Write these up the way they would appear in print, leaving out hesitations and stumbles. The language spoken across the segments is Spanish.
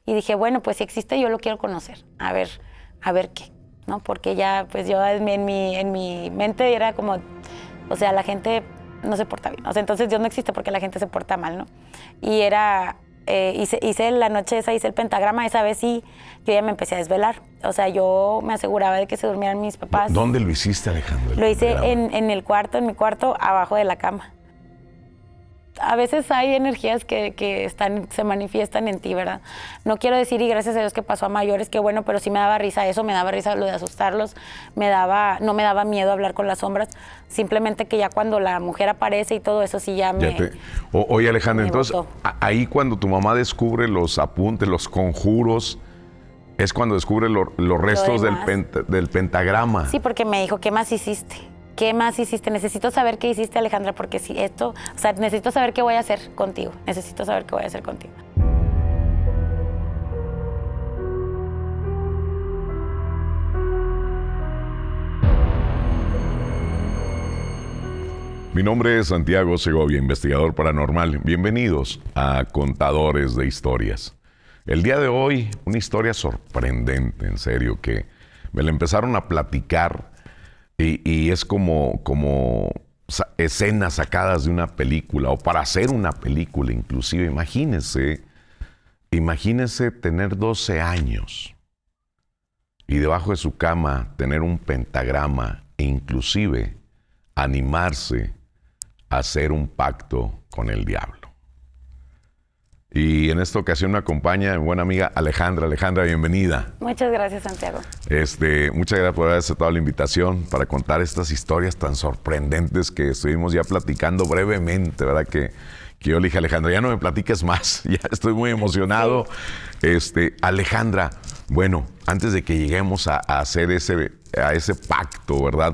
Y dije, bueno, pues si existe, yo lo quiero conocer, a ver qué, ¿no? Porque ya, pues yo en mi mente era como, o sea, la gente no se porta bien. O sea, entonces Dios no existe porque la gente se porta mal, ¿no? Y era, hice la noche esa, hice el pentagrama, esa vez sí, yo ya me empecé a desvelar. O sea, yo me aseguraba de que se durmieran mis papás. ¿Dónde lo hiciste, Alejandra? Lo hice en el cuarto, en mi cuarto, abajo de la cama. A veces hay energías que se manifiestan en ti, ¿verdad? No quiero decir, y gracias a Dios que pasó a mayores, que bueno, pero sí me daba risa eso, me daba risa lo de asustarlos, no me daba miedo hablar con las sombras, simplemente que ya cuando la mujer aparece y todo eso sí ya me... Oye, Alejandra, me entonces, botó. ahí cuando tu mamá descubre los apuntes, los conjuros, es cuando descubre los restos del pentagrama. Sí, porque me dijo, ¿qué más hiciste? ¿Qué más hiciste? Necesito saber qué hiciste, Alejandra, porque si esto, o sea, necesito saber qué voy a hacer contigo. Necesito saber qué voy a hacer contigo. Mi nombre es Santiago Segovia, investigador paranormal. Bienvenidos a Contadores de Historias. El día de hoy, una historia sorprendente, en serio, que me la empezaron a platicar y es como escenas sacadas de una película o para hacer una película inclusive. Imagínense tener 12 años y debajo de su cama tener un pentagrama e inclusive animarse a hacer un pacto con el diablo. Y en esta ocasión me acompaña mi buena amiga Alejandra. Alejandra, bienvenida. Muchas gracias, Santiago. Muchas gracias por haber aceptado la invitación para contar estas historias tan sorprendentes que estuvimos ya platicando brevemente, ¿verdad? Que yo le dije a Alejandra, ya no me platiques más, ya estoy muy emocionado. Sí. Alejandra, bueno, antes de que lleguemos a hacer ese pacto, ¿verdad?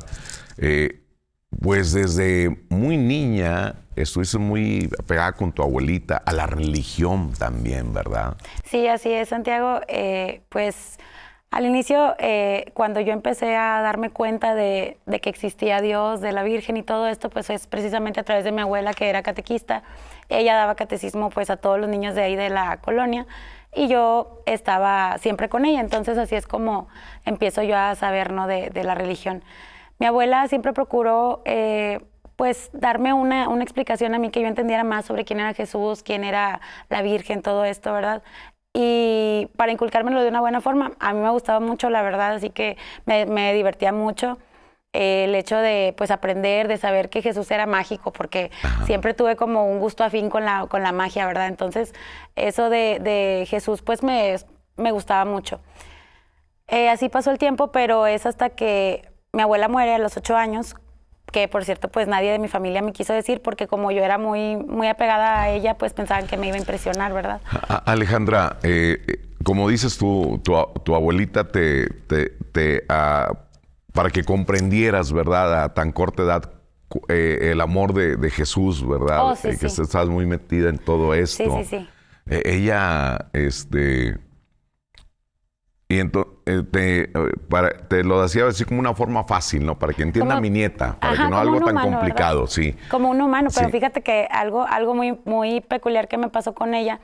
Pues desde muy niña estuviste muy pegada con tu abuelita, a la religión también, ¿verdad? Sí, así es, Santiago. Pues al inicio, cuando yo empecé a darme cuenta de que existía Dios, de la Virgen y todo esto, pues es precisamente a través de mi abuela, que era catequista. Ella daba catecismo pues a todos los niños de ahí de la colonia y yo estaba siempre con ella. Entonces así es como empiezo yo a saber, ¿no?, de la religión. Mi abuela siempre procuró pues darme una explicación a mí, que yo entendiera más sobre quién era Jesús, quién era la Virgen, todo esto, ¿verdad? Y para inculcármelo de una buena forma. A mí me gustaba mucho, la verdad, así que me divertía mucho el hecho de pues aprender, de saber que Jesús era mágico, porque siempre tuve como un gusto afín con la magia, ¿verdad? Entonces eso de Jesús pues me gustaba mucho. Así pasó el tiempo, pero es hasta que mi abuela muere a los 8 años, que por cierto pues nadie de mi familia me quiso decir, porque como yo era muy, muy apegada a ella, pues pensaban que me iba a impresionar, ¿verdad? Alejandra, como dices tú, tu abuelita para que comprendieras, ¿verdad?, a tan corta edad, el amor de Jesús, ¿verdad? Oh, sí, que sí. estás muy metida en todo esto. Sí, sí, sí. Ella, y te lo decía así como una forma fácil, ¿no? Para que entienda Como, mi nieta, para que no como algo un tan humano, complicado, ¿verdad? sí. Como un humano, pero Sí. fíjate que algo muy, muy peculiar que me pasó con ella,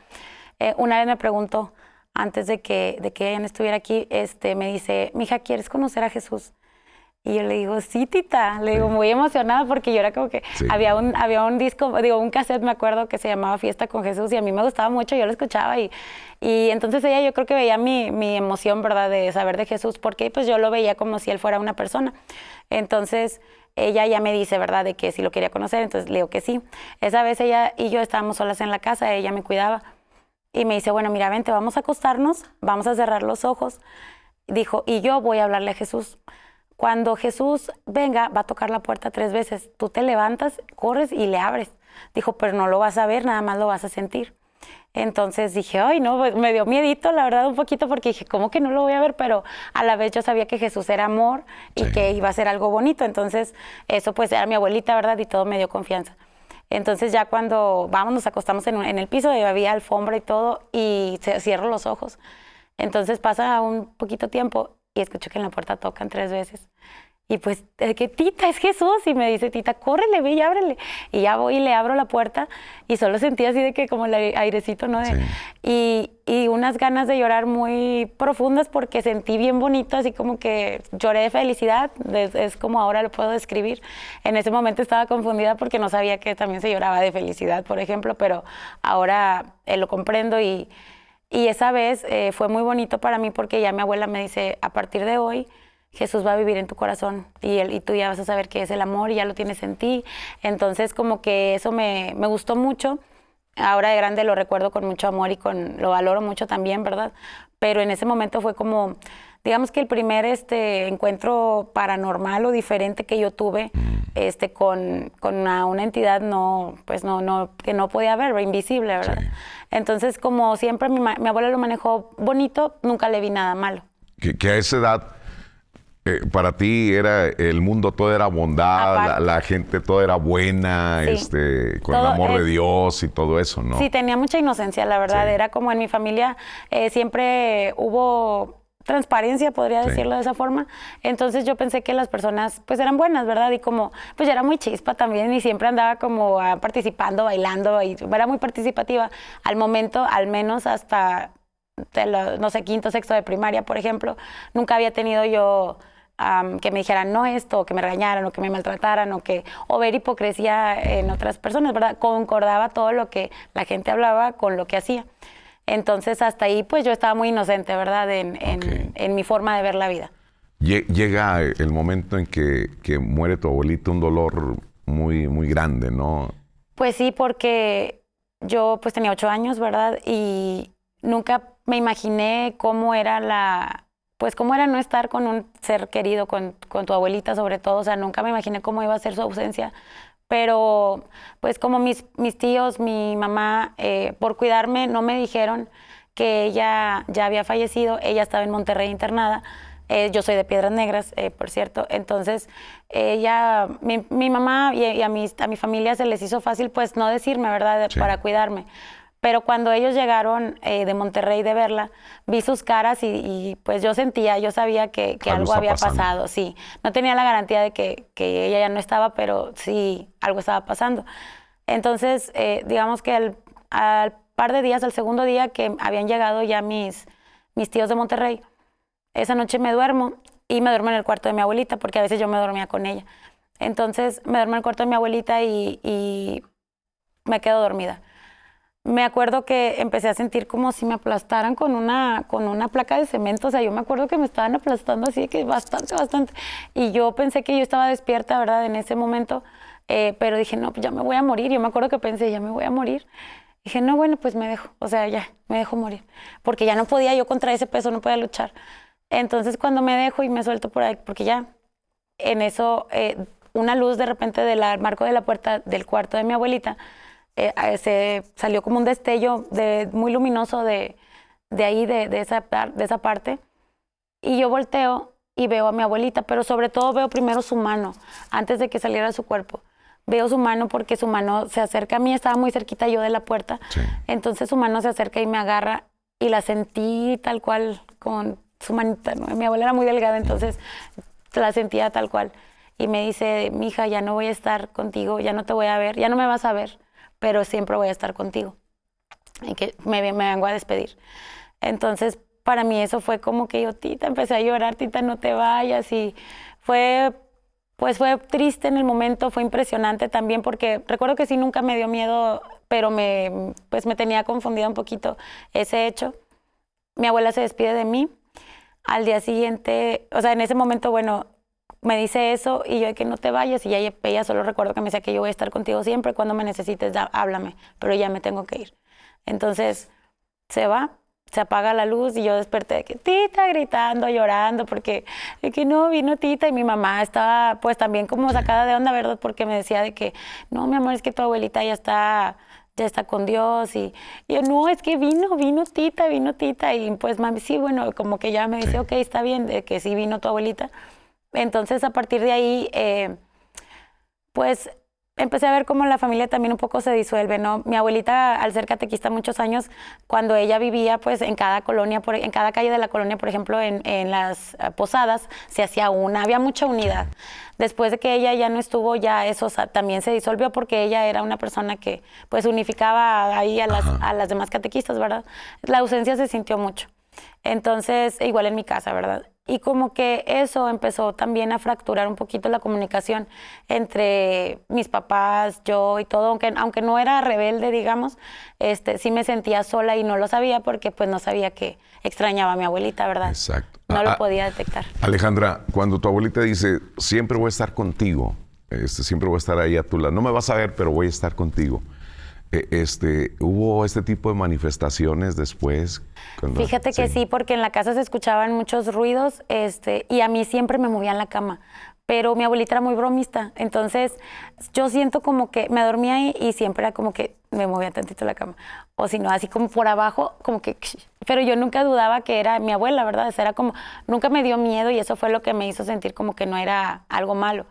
una vez me preguntó, antes de que ella no estuviera aquí, me dice, mija, ¿quieres conocer a Jesús? Y yo le digo, sí, tita. Le digo, muy emocionada, porque yo era como que había un disco, un cassette, me acuerdo, que se llamaba Fiesta con Jesús, y a mí me gustaba mucho, yo lo escuchaba, y entonces ella, yo creo que veía mi emoción, ¿verdad?, de saber de Jesús, porque pues yo lo veía como si él fuera una persona. Entonces ella ya me dice, ¿verdad?, de que si lo quería conocer, entonces le digo que sí. Esa vez ella y yo estábamos solas en la casa, ella me cuidaba, y me dice, bueno, mira, vente, vamos a acostarnos, vamos a cerrar los ojos. Dijo, y yo voy a hablarle a Jesús. Cuando Jesús venga, va a tocar la puerta 3 veces. Tú te levantas, corres y le abres. Dijo, pero no lo vas a ver, nada más lo vas a sentir. Entonces dije, ay, no, pues me dio miedito, la verdad, un poquito, porque dije, ¿cómo que no lo voy a ver? Pero a la vez yo sabía que Jesús era amor y que iba a ser algo bonito. Entonces eso pues era mi abuelita, ¿verdad? Y todo me dio confianza. Entonces ya cuando nos acostamos en el piso, había alfombra y todo, y cierro los ojos. Entonces pasa un poquito tiempo y escucho que en la puerta tocan 3 veces. Y pues, que tita, es Jesús. Y me dice, tita, córrele, ve y ábrele. Y ya voy y le abro la puerta y solo sentí así de que como el airecito, ¿no? Sí. Y unas ganas de llorar muy profundas porque sentí bien bonito, así como que lloré de felicidad. Es como ahora lo puedo describir. En ese momento estaba confundida porque no sabía que también se lloraba de felicidad, por ejemplo, pero ahora lo comprendo y esa vez fue muy bonito para mí porque ya mi abuela me dice, a partir de hoy, Jesús va a vivir en tu corazón y tú ya vas a saber qué es el amor y ya lo tienes en ti. Entonces como que eso me gustó mucho. Ahora de grande lo recuerdo con mucho amor y lo valoro mucho también, ¿verdad? Pero en ese momento fue como, digamos que el primer encuentro paranormal o diferente que yo tuve con una entidad que no podía ver, invisible, ¿verdad? Sí. Entonces como siempre mi abuela lo manejó bonito, nunca le vi nada malo. Que a esa edad, para ti era el mundo, todo era bondad, la gente, todo era buena, Sí. con Todo el amor de Dios y todo eso, ¿no? Sí, tenía mucha inocencia, la verdad. Sí. Era como en mi familia siempre hubo transparencia, podría Sí. decirlo de esa forma. Entonces yo pensé que las personas pues eran buenas, ¿verdad? Y como pues yo era muy chispa también y siempre andaba como participando, bailando y era muy participativa. Al momento, al menos hasta, no sé, quinto, sexto de primaria, por ejemplo, nunca había tenido yo que me dijeran no esto, o que me regañaran, o que me maltrataran, o ver hipocresía en otras personas, ¿verdad? Concordaba todo lo que la gente hablaba con lo que hacía. Entonces, hasta ahí, pues yo estaba muy inocente, ¿verdad? En mi forma de ver la vida. Llega el momento en que muere tu abuelita, un dolor muy, muy grande, ¿no? Pues sí, porque yo pues tenía 8 años, ¿verdad? Y nunca me imaginé cómo era cómo era no estar con un ser querido, con tu abuelita sobre todo. O sea, nunca me imaginé cómo iba a ser su ausencia. Pero pues como mis tíos, mi mamá, por cuidarme, no me dijeron que ella ya había fallecido. Ella estaba en Monterrey internada. Yo soy de Piedras Negras, por cierto. Entonces, mi mamá y a mi familia se les hizo fácil pues no decirme, ¿verdad? Sí. Para cuidarme. Pero cuando ellos llegaron de Monterrey de verla, vi sus caras y pues yo sabía que algo está había pasando. pasado, sí. No tenía la garantía de que ella ya no estaba, pero sí, algo estaba pasando. Entonces, digamos que al par de días, al segundo día que habían llegado ya mis tíos de Monterrey, esa noche me duermo y me duermo en el cuarto de mi abuelita, porque a veces yo me dormía con ella. Entonces, me duermo en el cuarto de mi abuelita y me quedo dormida. Me acuerdo que empecé a sentir como si me aplastaran con una placa de cemento. O sea, yo me acuerdo que me estaban aplastando así, que bastante. Y yo pensé que yo estaba despierta, ¿verdad? En ese momento. Pero dije, no, pues ya me voy a morir. Yo me acuerdo que pensé, ya me voy a morir. Dije, no, bueno, pues me dejo. O sea, ya, me dejo morir. Porque ya no podía yo contra ese peso, no podía luchar. Entonces, cuando me dejo y me suelto por ahí, porque ya en eso, una luz de repente del marco de la puerta del cuarto de mi abuelita, se salió como un destello muy luminoso de ahí, de esa parte. Y yo volteo y veo a mi abuelita, pero sobre todo veo primero su mano, antes de que saliera su cuerpo. Veo su mano porque su mano se acerca a mí, estaba muy cerquita yo de la puerta. Sí. Entonces su mano se acerca y me agarra y la sentí tal cual con su manita, ¿no? Mi abuela era muy delgada, entonces la sentía tal cual. Y me dice, mija, ya no voy a estar contigo, ya no te voy a ver, ya no me vas a ver, pero siempre voy a estar contigo. Y que me vengo a despedir. Entonces, para mí eso fue como que yo, tita, empecé a llorar, tita, no te vayas. Y fue triste en el momento, fue impresionante también, porque recuerdo que sí nunca me dio miedo, pero me tenía confundida un poquito ese hecho. Mi abuela se despide de mí. Al día siguiente, o sea, en ese momento, bueno, me dice eso y yo de que no te vayas, y ella solo recuerdo que me decía que yo voy a estar contigo siempre, cuando me necesites, háblame, pero ya me tengo que ir. Entonces se va, se apaga la luz y yo desperté de que tita, gritando, llorando, porque de que no vino tita, y mi mamá estaba pues también como sacada de onda, ¿verdad? Porque me decía de que no, mi amor, es que tu abuelita ya está con Dios, y yo, no, es que vino tita, y pues mami, sí, bueno, como que ya me dice, ok, está bien, de que sí vino tu abuelita. Entonces, a partir de ahí, pues empecé a ver cómo la familia también un poco se disuelve, ¿no? Mi abuelita, al ser catequista muchos años, cuando ella vivía, pues en cada colonia, en cada calle de la colonia, por ejemplo, en las posadas, se hacía había mucha unidad. Después de que ella ya no estuvo, ya eso también se disolvió porque ella era una persona que pues unificaba ahí a las demás catequistas, ¿verdad? La ausencia se sintió mucho. Entonces, igual en mi casa, ¿verdad? Y como que eso empezó también a fracturar un poquito la comunicación entre mis papás, yo y todo, aunque no era rebelde, digamos, sí me sentía sola y no lo sabía porque pues no sabía que extrañaba a mi abuelita, ¿verdad? Exacto. No lo podía detectar. Alejandra, cuando tu abuelita dice, siempre voy a estar contigo, siempre voy a estar ahí a tu lado, no me vas a ver, pero voy a estar contigo. ¿Hubo este tipo de manifestaciones después? Fíjate que sí, porque en la casa se escuchaban muchos ruidos, y a mí siempre me movían la cama. Pero mi abuelita era muy bromista, entonces yo siento como que me dormía ahí y siempre era como que me movía tantito la cama. O si no, así como por abajo, como que... Pero yo nunca dudaba que era mi abuela, ¿verdad? O sea, era como... Nunca me dio miedo y eso fue lo que me hizo sentir como que no era algo malo.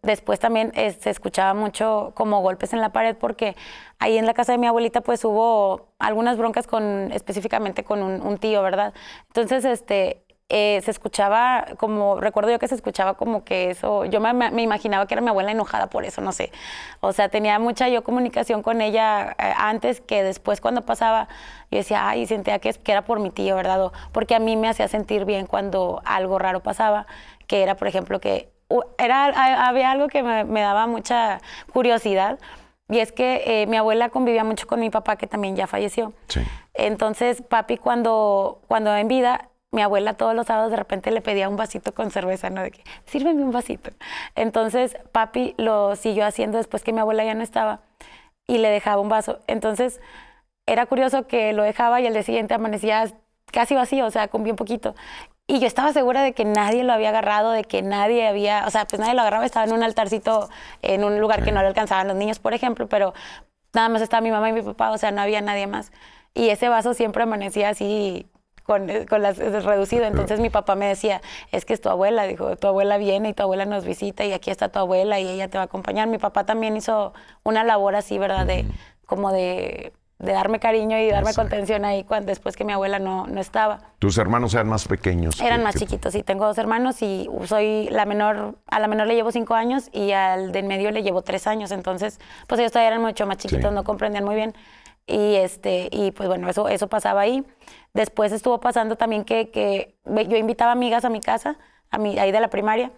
Después también se escuchaba mucho como golpes en la pared porque ahí en la casa de mi abuelita pues hubo algunas broncas específicamente con un tío, ¿verdad? Entonces se escuchaba como, recuerdo yo que se escuchaba como que eso, yo me imaginaba que era mi abuela enojada por eso, no sé. O sea, tenía mucha yo comunicación con ella antes que después cuando pasaba, yo decía, ay, sentía que era por mi tío, ¿verdad? Porque a mí me hacía sentir bien cuando algo raro pasaba, que era, por ejemplo, que había algo que me daba mucha curiosidad y es que mi abuela convivía mucho con mi papá que también ya falleció. Sí. Entonces papi cuando en vida, mi abuela todos los sábados de repente le pedía un vasito con cerveza, ¿no? De que, sírveme un vasito. Entonces papi lo siguió haciendo después que mi abuela ya no estaba y le dejaba un vaso. Entonces era curioso que lo dejaba y al día siguiente amanecía casi vacío, o sea, con bien poquito. Y yo estaba segura de que nadie lo había agarrado, de que nadie había, o sea, pues nadie lo agarraba, estaba en un altarcito, en un lugar que no le alcanzaban los niños, por ejemplo, pero nada más estaba mi mamá y mi papá, o sea, no había nadie más. Y ese vaso siempre amanecía así, reducido. Entonces mi papá me decía, es que es tu abuela, dijo, tu abuela viene y tu abuela nos visita y aquí está tu abuela y ella te va a acompañar. Mi papá también hizo una labor así, ¿verdad? Como de darme cariño y darme contención ahí después que mi abuela no estaba. ¿Tus hermanos eran más pequeños? Eran más chiquitos, sí. Tengo 2 hermanos y soy la menor. A la menor le llevo 5 años y al del medio le llevo 3 años. Entonces, pues ellos todavía eran mucho más chiquitos, no comprendían muy bien. Y pues bueno, eso pasaba ahí. Después estuvo pasando también que yo invitaba amigas a mi casa, ahí de la primaria,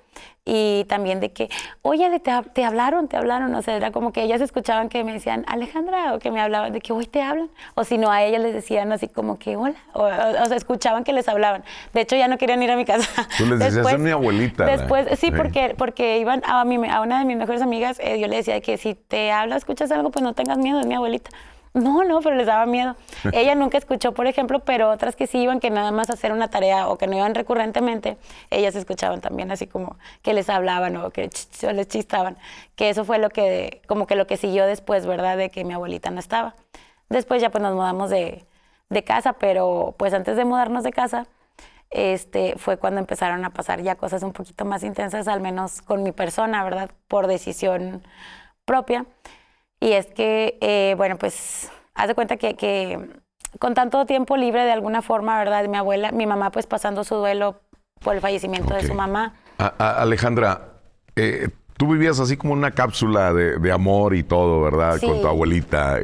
y también de que, oye, te hablaron, o sea, era como que ellas escuchaban que me decían, Alejandra, o que me hablaban de que hoy te hablan, o si no, a ellas les decían así como que, hola, o sea, escuchaban que les hablaban. De hecho, ya no querían ir a mi casa. Tú les decías, es mi abuelita. Después, sí, porque iban a una de mis mejores amigas, yo le decía que si te habla, escuchas algo, pues no tengas miedo, es mi abuelita. No, pero les daba miedo. Ella nunca escuchó, por ejemplo, pero otras que sí iban, que nada más a hacer una tarea o que no iban recurrentemente, ellas escuchaban también así como que les hablaban o que les chistaban. Que eso fue lo que siguió después, ¿verdad? De que mi abuelita no estaba. Después ya pues nos mudamos de casa, pero pues antes de mudarnos de casa, fue cuando empezaron a pasar ya cosas un poquito más intensas, al menos con mi persona, ¿verdad? Por decisión propia. Y es que, bueno, pues, haz de cuenta que con tanto tiempo libre de alguna forma, ¿verdad? Mi mamá pues pasando su duelo por el fallecimiento de su mamá. Alejandra, tú vivías así como una cápsula de amor y todo, ¿verdad? Sí. Con tu abuelita,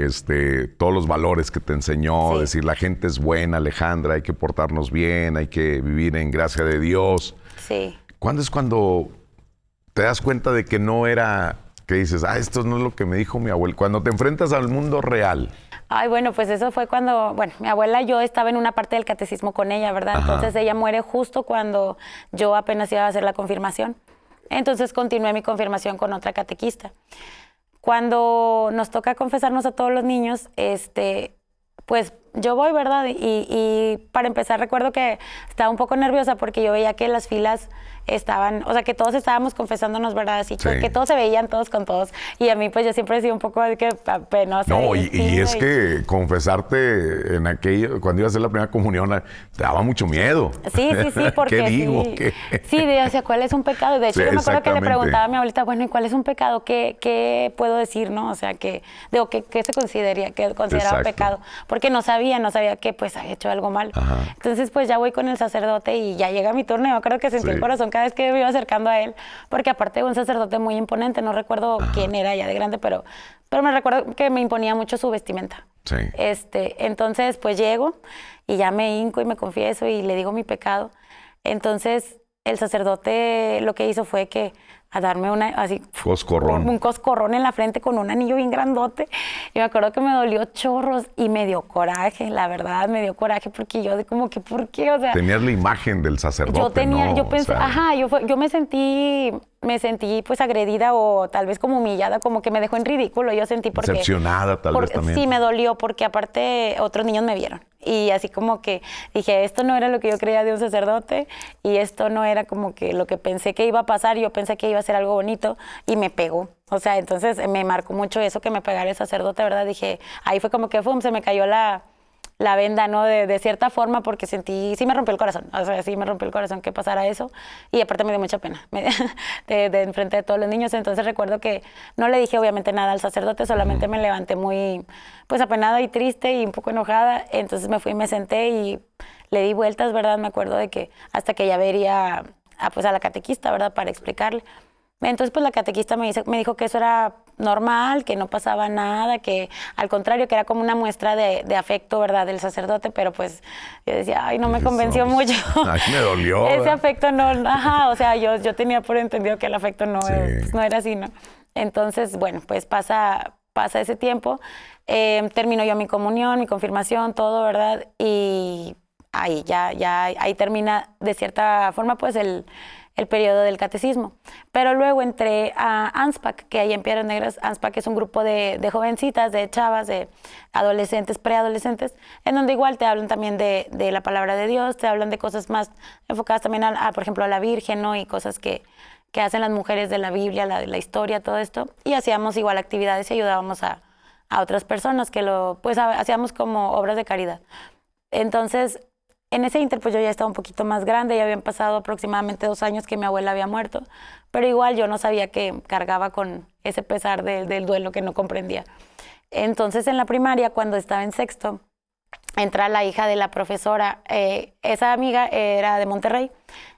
todos los valores que te enseñó, Sí. decir la gente es buena, Alejandra, hay que portarnos bien, hay que vivir en gracia de Dios. Sí. ¿Cuándo es cuando te das cuenta de que no era... que dices, esto no es lo que me dijo mi abuela? Cuando te enfrentas al mundo real. Ay, bueno, pues eso fue cuando, mi abuela, yo estaba en una parte del catecismo con ella, ¿verdad? Ajá. Entonces ella muere justo cuando yo apenas iba a hacer la confirmación. Entonces continué mi confirmación con otra catequista. Cuando nos toca confesarnos a todos los niños, pues yo voy, ¿verdad? Y para empezar recuerdo que estaba un poco nerviosa porque yo veía que las filas estaban, o sea, que todos estábamos confesándonos, ¿verdad? Así que todos se veían todos con todos. Y a mí, pues, yo siempre decía un poco de que penosa. No, y es que confesarte en aquello, cuando ibas a hacer la primera comunión, te daba mucho miedo. Sí, porque ¿Qué digo? Sí, o sea, ¿cuál es un pecado? De hecho, yo me acuerdo que le preguntaba a mi abuelita, bueno, ¿y cuál es un pecado? ¿Qué puedo decir, no? O sea, ¿qué se consideraba pecado? Porque no sabía que, pues, había hecho algo mal. Ajá. Entonces, pues, ya voy con el sacerdote y ya llega mi turno. Y me acuerdo que sentí el corazón cada vez que me iba acercando a él, porque aparte de un sacerdote muy imponente, no recuerdo quién era ya de grande, pero me recuerdo que me imponía mucho su vestimenta. Sí. Entonces, pues llego y ya me hinco y me confieso y le digo mi pecado. Entonces, el sacerdote lo que hizo fue que a darme un coscorrón en la frente con un anillo bien grandote. Y me acuerdo que me dolió chorros y me dio coraje, la verdad, me dio coraje porque yo de como que, ¿por qué? O sea, tenías la imagen del sacerdote, yo pensé, yo me sentí pues agredida o tal vez como humillada, como que me dejó en ridículo, yo sentí porque... Decepcionada tal vez también. Sí, me dolió porque aparte otros niños me vieron y así como que dije, esto no era lo que yo creía de un sacerdote y esto no era como que lo que pensé que iba a pasar, yo pensé que iba a ser algo bonito y me pegó. O sea, entonces me marcó mucho eso que me pegara el sacerdote, ¿verdad? Dije, ahí fue como que se me cayó la venda, ¿no? De cierta forma, porque sí me rompió el corazón. O sea, sí me rompió el corazón que pasara eso. Y aparte me dio mucha pena de enfrente de todos los niños. Entonces recuerdo que no le dije obviamente nada al sacerdote, solamente me levanté muy, pues apenada y triste y un poco enojada. Entonces me fui y me senté y le di vueltas, ¿verdad? Me acuerdo de que hasta que ya vería a la catequista, ¿verdad? Para explicarle. Entonces, pues la catequista me dijo que eso era normal, que no pasaba nada, que al contrario, que era como una muestra de afecto, ¿verdad? Del sacerdote, pero pues yo decía, ay, no me convenció mucho. Ay, me dolió. Ese afecto no, o sea, yo tenía por entendido que el afecto no era así, ¿no? Entonces, bueno, pues pasa ese tiempo, termino yo mi comunión, mi confirmación, todo, ¿verdad? Y ahí ahí termina de cierta forma, pues el periodo del catecismo. Pero luego entré a ANSPAC, que ahí en Piedras Negras, ANSPAC es un grupo de jovencitas, de chavas, de adolescentes, preadolescentes, en donde igual te hablan también de la palabra de Dios, te hablan de cosas más enfocadas también por ejemplo, a la Virgen, ¿no? Y cosas que hacen las mujeres de la Biblia, la historia, todo esto. Y hacíamos igual actividades y ayudábamos a otras personas que hacíamos como obras de caridad. Entonces, en ese inter, pues yo ya estaba un poquito más grande, ya habían pasado aproximadamente 2 años que mi abuela había muerto, pero igual yo no sabía que cargaba con ese pesar del duelo que no comprendía. Entonces en la primaria, cuando estaba en sexto, entra la hija de la profesora, esa amiga era de Monterrey,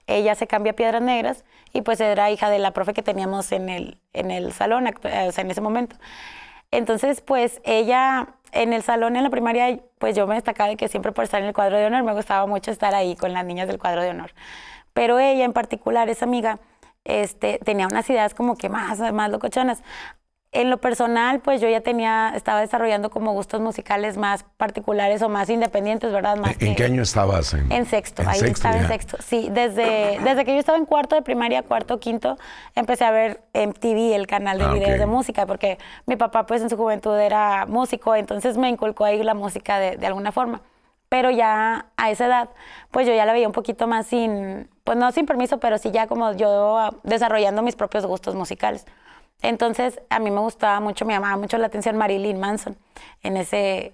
ella se cambia a Piedras Negras y pues era hija de la profe que teníamos en el salón, o sea, en ese momento. Entonces, pues ella en el salón, en la primaria, pues yo me destacaba de que siempre por estar en el cuadro de honor, me gustaba mucho estar ahí con las niñas del cuadro de honor. Pero ella en particular, esa amiga, tenía unas ideas como que más locochonas. En lo personal, pues yo ya estaba desarrollando como gustos musicales más particulares o más independientes, ¿verdad? ¿En qué año estabas? En sexto, ahí estaba en sexto. Sí, desde que yo estaba en cuarto de primaria, cuarto, quinto, empecé a ver MTV, el canal de videos de música, porque mi papá pues en su juventud era músico, entonces me inculcó ahí la música de alguna forma. Pero ya a esa edad, pues yo ya la veía un poquito más pues no sin permiso, pero sí ya como yo desarrollando mis propios gustos musicales. Entonces, a mí me gustaba mucho, me llamaba mucho la atención Marilyn Manson. En ese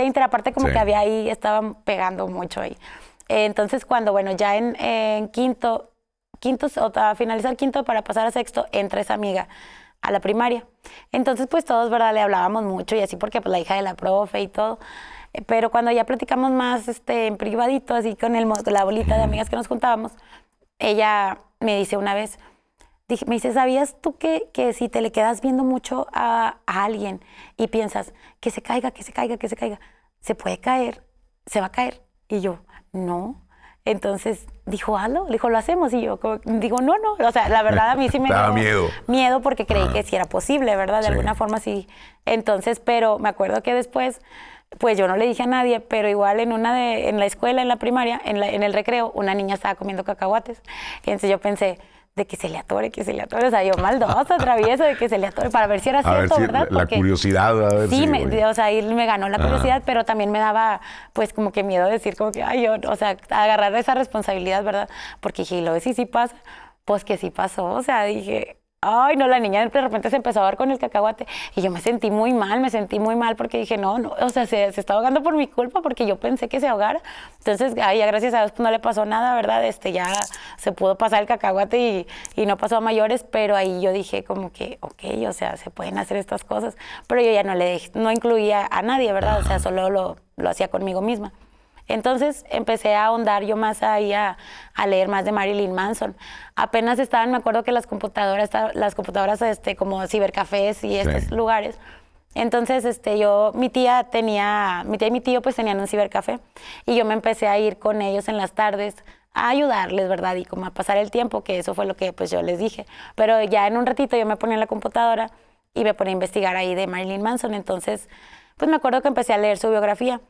inter, aparte como que había ahí, estaban pegando mucho ahí. Entonces, cuando, bueno, ya en quinto, o a finalizar quinto para pasar a sexto, entra esa amiga a la primaria. Entonces, pues todos, ¿verdad? Le hablábamos mucho y así porque pues la hija de la profe y todo. Pero cuando ya platicamos más en privadito, así con la bolita de amigas que nos juntábamos, ella me dice una vez... Me dice, ¿sabías tú que si te le quedas viendo mucho a alguien y piensas que se caiga, se puede caer, se va a caer? Y yo, no. Entonces dijo, lo hacemos. Y yo digo, no. O sea, la verdad a mí sí me dio miedo porque creí que sí era posible, ¿verdad? De alguna forma sí. Entonces, pero me acuerdo que después, pues yo no le dije a nadie, pero igual en la escuela, en la primaria, en el recreo, una niña estaba comiendo cacahuates. Y entonces yo pensé, de que se le atore, o sea, yo maldosa, traviesa, de que se le atore, para ver si era cierto, si ¿verdad? La curiosidad, a ver sí, si, o sea, ahí me ganó la curiosidad, pero también me daba, pues, como que miedo decir, como que, ay, yo, o sea, agarrar esa responsabilidad, ¿verdad? Porque dije, y luego, si sí pasa, pues que sí pasó, o sea, dije, ay, no, la niña de repente se empezó a ahogar con el cacahuate y yo me sentí muy mal porque dije, no, o sea, se está ahogando por mi culpa porque yo pensé que se ahogara. Entonces, ay, ya gracias a Dios pues, no le pasó nada, ¿verdad? Ya se pudo pasar el cacahuate y no pasó a mayores, pero ahí yo dije como que, ok, o sea, se pueden hacer estas cosas, pero yo ya no incluía a nadie, ¿verdad? O sea, solo lo hacía conmigo misma. Entonces empecé a ahondar yo más ahí a leer más de Marilyn Manson. Apenas estaban, me acuerdo que las computadoras como cibercafés y estos lugares. Entonces mi tía y mi tío pues tenían un cibercafé y yo me empecé a ir con ellos en las tardes a ayudarles, ¿verdad? Y como a pasar el tiempo, que eso fue lo que pues yo les dije. Pero ya en un ratito yo me ponía en la computadora y me ponía a investigar ahí de Marilyn Manson. Entonces, pues me acuerdo que empecé a leer su biografía.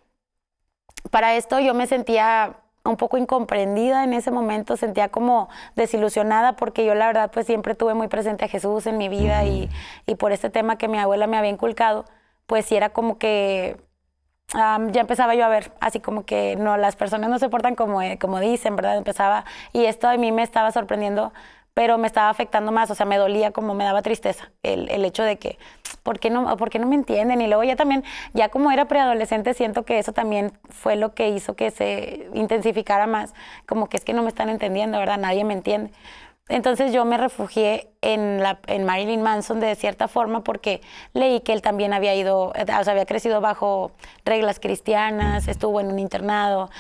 Para esto yo me sentía un poco incomprendida en ese momento, sentía como desilusionada porque yo la verdad pues siempre tuve muy presente a Jesús en mi vida y por este tema que mi abuela me había inculcado, pues sí era como que ya empezaba yo a ver así como que no, las personas no se portan como dicen, ¿verdad? Empezaba, y esto a mí me estaba sorprendiendo, pero me estaba afectando más, o sea, me dolía, como me daba tristeza el hecho de que, ¿por qué no me entienden? Y luego ya también, ya como era preadolescente, siento que eso también fue lo que hizo que se intensificara más, como que es que no me están entendiendo, ¿verdad? Nadie me entiende. Entonces yo me refugié en Marilyn Manson de cierta forma porque leí que él también había crecido bajo reglas cristianas, estuvo en un internado,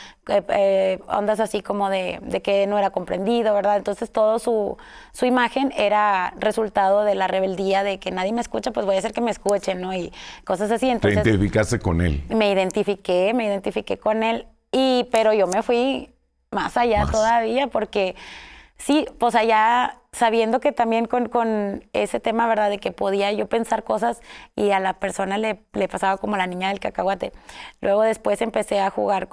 ondas así como de que no era comprendido, ¿verdad? Entonces todo su imagen era resultado de la rebeldía de que nadie me escucha, pues voy a hacer que me escuchen, ¿no? Y cosas así. Entonces, ¿te identificaste con él? Me identifiqué con él, pero yo me fui más allá todavía porque... Sí, pues allá sabiendo que también con ese tema, ¿verdad? De que podía yo pensar cosas y a la persona le pasaba como la niña del cacahuate. Luego después empecé a jugar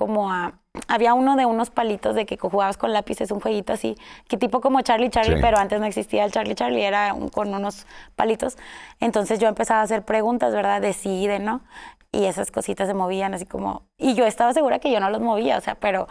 había uno de unos palitos de que jugabas con lápices, un jueguito así, que tipo como Charlie, sí. Pero antes no existía el Charlie, era con unos palitos. Entonces yo empezaba a hacer preguntas, ¿verdad? De sí y de no. Y esas cositas se movían así como... Y yo estaba segura que yo no los movía, o sea, pero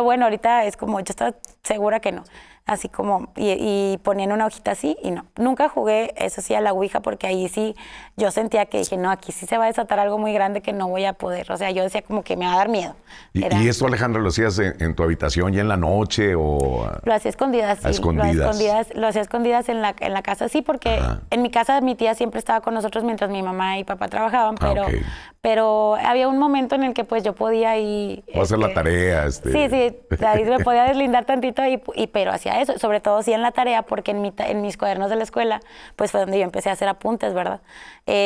bueno, ahorita es como, yo estaba segura que no. Así como, y ponían una hojita así y no. Nunca jugué, eso sí, a la ouija porque ahí sí yo sentía que dije, no, aquí sí se va a desatar algo muy grande que no voy a poder. O sea, yo decía como que me va a dar miedo. ¿Y esto, Alejandra, lo hacías en tu habitación ya en la noche o...? Lo hacía escondidas, sí. Lo hacía escondidas en la casa, sí, porque en mi casa mi tía siempre estaba con nosotros mientras mi mamá y papá trabajaban, pero había un momento en el que pues yo podía ir... O hacer la tarea. Sí, ahí me podía deslindar tantito, pero hacía eso, sobre todo sí en la tarea, porque en mis cuadernos de la escuela, pues fue donde yo empecé a hacer apuntes, ¿verdad?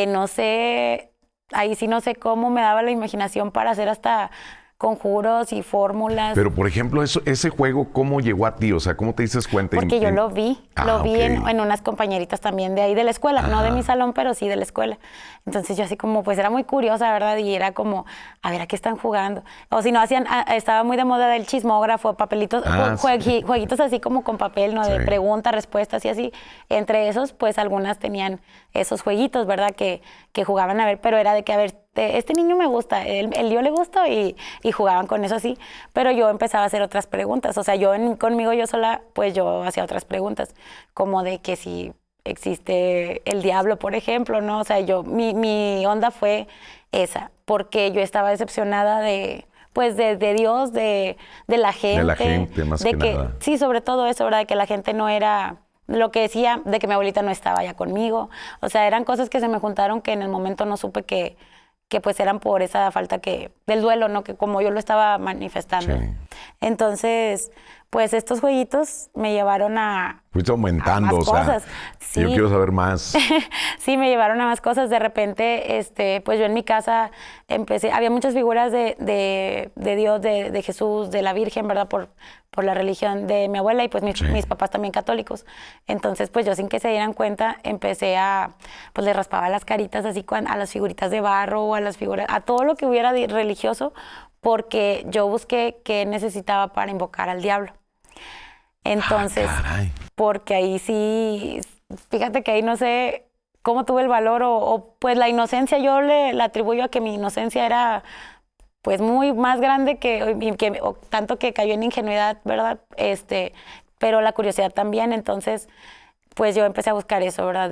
No sé, ahí sí no sé cómo me daba la imaginación para hacer hasta conjuros y fórmulas. Pero, por ejemplo, ese juego, ¿cómo llegó a ti? O sea, ¿cómo te diste cuenta? Porque yo lo vi en unas compañeritas también de ahí de la escuela, no de mi salón, pero sí de la escuela. Entonces yo así como, pues era muy curiosa, ¿verdad? Y era como, a ver, ¿a qué están jugando? O si no, estaba muy de moda del chismógrafo, papelitos, jueguitos así como con papel, ¿no? De preguntas, respuestas y así. Entre esos, pues algunas tenían esos jueguitos, ¿verdad? Que jugaban a ver, pero era de que, a ver, este niño me gusta, el yo le gusto y jugaban con eso así, pero yo empezaba a hacer otras preguntas, o sea, conmigo yo sola, pues yo hacía otras preguntas, como de que si existe el diablo, por ejemplo, ¿no? O sea, mi onda fue esa, porque yo estaba decepcionada de Dios, de la gente. De la gente, más que nada. Sí, sobre todo eso, ¿verdad? De que la gente no era... Lo que decía, de que mi abuelita no estaba ya conmigo, o sea, eran cosas que se me juntaron que en el momento no supe que pues eran por esa falta del duelo, ¿no? Que como yo lo estaba manifestando. Sí. Entonces, pues estos jueguitos me llevaron fuiste aumentando, más cosas. Sí. Yo quiero saber más. Sí, me llevaron a más cosas. De repente, pues yo en mi casa había muchas figuras de Dios, de Jesús, de la Virgen, ¿verdad? Por la religión de mi abuela y pues mis papás también católicos. Entonces, pues yo sin que se dieran cuenta, empecé pues le raspaba las caritas así a las figuritas de barro o a todo lo que hubiera de religioso, porque yo busqué qué necesitaba para invocar al diablo. Entonces, caray. porque ahí sí, fíjate que ahí no sé cómo tuve el valor o pues la inocencia, yo la atribuyo a que mi inocencia era pues muy más grande o tanto que cayó en ingenuidad, ¿verdad? Pero la curiosidad también, entonces pues yo empecé a buscar eso, ¿verdad?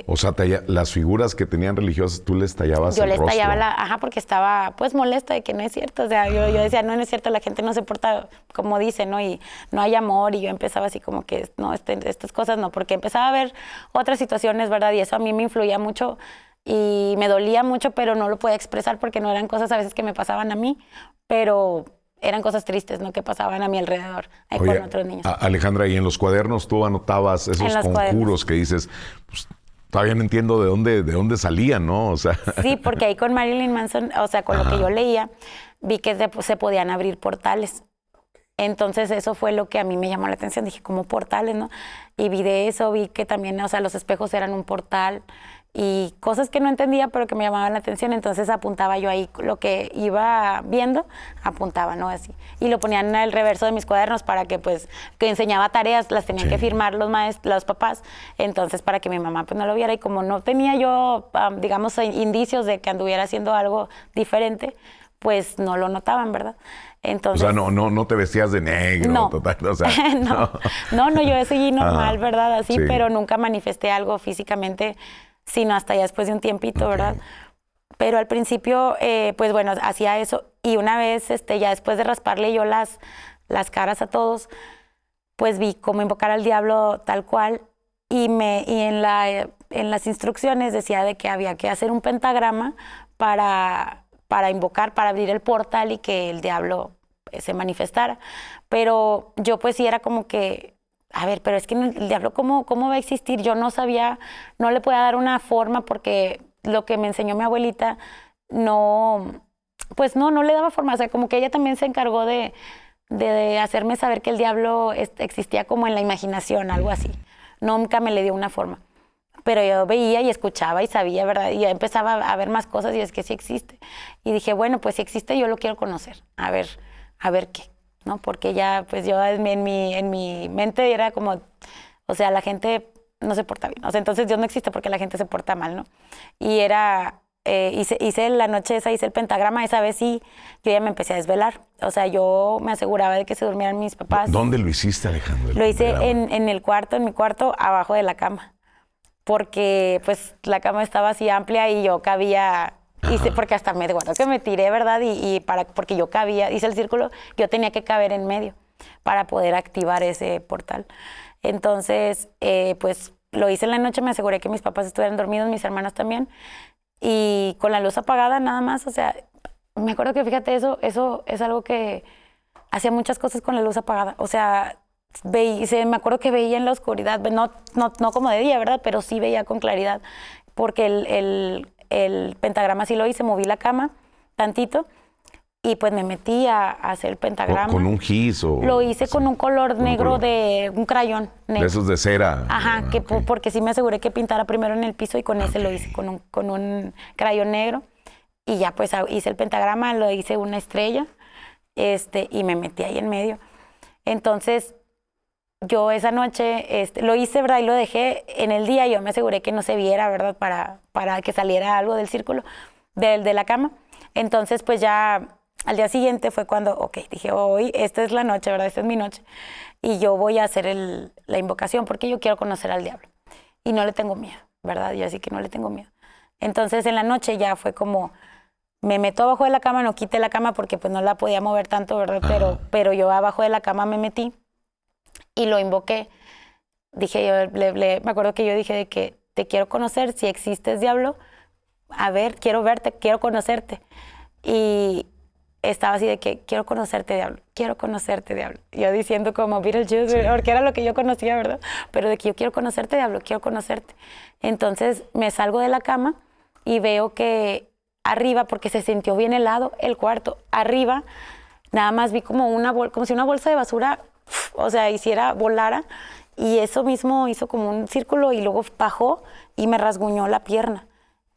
O sea, las figuras que tenían religiosas, tú les tallabas Yo el les rostro. tallaba porque estaba pues molesta de que no es cierto, o sea, yo decía, no es cierto, la gente no se porta como dice, ¿no? Y no hay amor, y yo empezaba así como que, no, estas cosas no, porque empezaba a ver otras situaciones, ¿verdad? Y eso a mí me influía mucho y me dolía mucho, pero no lo podía expresar porque no eran cosas a veces que me pasaban a mí, pero eran cosas tristes, ¿no? Que pasaban a mi alrededor, ahí Oye, con otros niños. Alejandra, y en los cuadernos tú anotabas esos los conjuros cuadernos. que dices, pues, todavía no entiendo de dónde salían, ¿no? O sea, Sí, porque ahí con Marilyn Manson, o sea, con lo que yo leía, vi que se podían abrir portales. Entonces eso fue lo que a mí me llamó la atención. Dije, como portales, ¿no? Y vi de eso, vi que también, o sea, los espejos eran un portal y cosas que no entendía, pero que me llamaban la atención. Entonces apuntaba yo ahí lo que iba viendo, apuntaba, ¿no? Así. Y lo ponían en el reverso de mis cuadernos para que, pues, que enseñaba tareas, las tenían que firmar los papás. Entonces, para que mi mamá, pues, no lo viera. Y como no tenía yo, digamos, indicios de que anduviera haciendo algo diferente, pues, no lo notaban, ¿verdad? Entonces, o sea, no te vestías de negro, no. total, o sea, no, yo seguí normal, Ajá. ¿verdad? Así, Sí. pero nunca manifesté algo físicamente, sino hasta ya después de un tiempito, ¿verdad? Pero al principio, pues bueno, hacía eso. Y una vez, ya después de rasparle yo las caras a todos, pues vi cómo invocar al diablo tal cual. Y en las instrucciones decía de que había que hacer un pentagrama para invocar, para abrir el portal y que el diablo se manifestara. Pero yo pues sí era como que, a ver, pero es que el diablo, ¿cómo va a existir? Yo no sabía, no le podía dar una forma porque lo que me enseñó mi abuelita pues no le daba forma. O sea, como que ella también se encargó de hacerme saber que el diablo existía como en la imaginación, algo así. Nunca me le dio una forma. Pero yo veía y escuchaba y sabía, ¿verdad? Y ya empezaba a ver más cosas y es que sí existe. Y dije, bueno, pues si existe yo lo quiero conocer, a ver qué, ¿no? Porque ya, pues yo en mi mente era como, o sea, la gente no se porta bien. O sea, entonces Dios no existe porque la gente se porta mal, ¿no? Y hice la noche esa, hice el pentagrama, esa vez sí, yo ya me empecé a desvelar. O sea, yo me aseguraba de que se durmieran mis papás. ¿Dónde lo hiciste, Alejandra? Lo hice en mi cuarto, abajo de la cama. Porque pues la cama estaba así amplia y yo cabía, porque hasta me acuerdo que me tiré, ¿verdad? Porque yo cabía, hice el círculo, yo tenía que caber en medio para poder activar ese portal. Entonces, pues lo hice en la noche, me aseguré que mis papás estuvieran dormidos, mis hermanos también, y con la luz apagada nada más, o sea, me acuerdo que fíjate, eso es algo que hacía muchas cosas con la luz apagada, o sea, me acuerdo que veía en la oscuridad, no como de día, ¿verdad? Pero sí veía con claridad, porque el pentagrama sí lo hice, moví la cama tantito y pues me metí a hacer el pentagrama. ¿Con un gis o...? Lo hice con un color negro de un crayón negro. De esos de cera. Ajá, porque sí me aseguré que pintara primero en el piso y con ese lo hice, con un crayón negro. Y ya pues hice el pentagrama, lo hice una estrella, y me metí ahí en medio. Entonces, yo esa noche lo hice, ¿verdad? Y lo dejé en el día. Yo me aseguré que no se viera, ¿verdad? Para que saliera algo del círculo, de la cama. Entonces, pues ya al día siguiente fue cuando, dije, hoy, esta es la noche, ¿verdad? Esta es mi noche. Y yo voy a hacer la invocación porque yo quiero conocer al diablo. Y no le tengo miedo, ¿verdad? Yo así que no le tengo miedo. Entonces, en la noche ya fue como... Me meto abajo de la cama, no quité la cama porque pues no la podía mover tanto, ¿verdad? Pero yo abajo de la cama me metí y lo invoqué. Dije yo, me acuerdo que yo dije de que te quiero conocer, si existes, diablo, a ver, quiero verte, quiero conocerte. Y estaba así de que quiero conocerte, diablo, quiero conocerte, diablo. Yo diciendo como Beetlejuice, sí, porque era lo que yo conocía, ¿verdad? Pero de que yo quiero conocerte, diablo, quiero conocerte. Entonces me salgo de la cama y veo que arriba, porque se sintió bien helado el cuarto, arriba nada más vi como como si una bolsa de basura, o sea, volara, y eso mismo hizo como un círculo y luego bajó y me rasguñó la pierna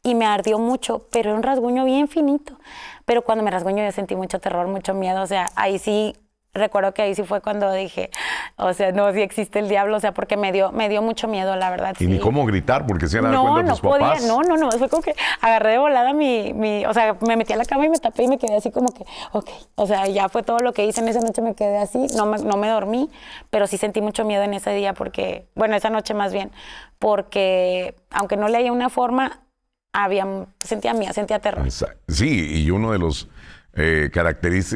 y me ardió mucho, pero era un rasguño bien finito. Pero cuando me rasguñó yo sentí mucho terror, mucho miedo, o sea, ahí sí, recuerdo que ahí sí fue cuando dije, O sea, no, sí existe el diablo, o sea, porque me dio mucho miedo, la verdad. Y sí. ni cómo gritar, porque se dan cuenta tus papás. No, fue como que agarré de volada o sea, me metí a la cama y me tapé y me quedé así como que, ok, o sea, ya fue todo lo que hice en esa noche, me quedé así, no me dormí, pero sí sentí mucho miedo en ese día porque, bueno, esa noche más bien, porque aunque no le haya una forma, sentía terror. Sí, y uno de los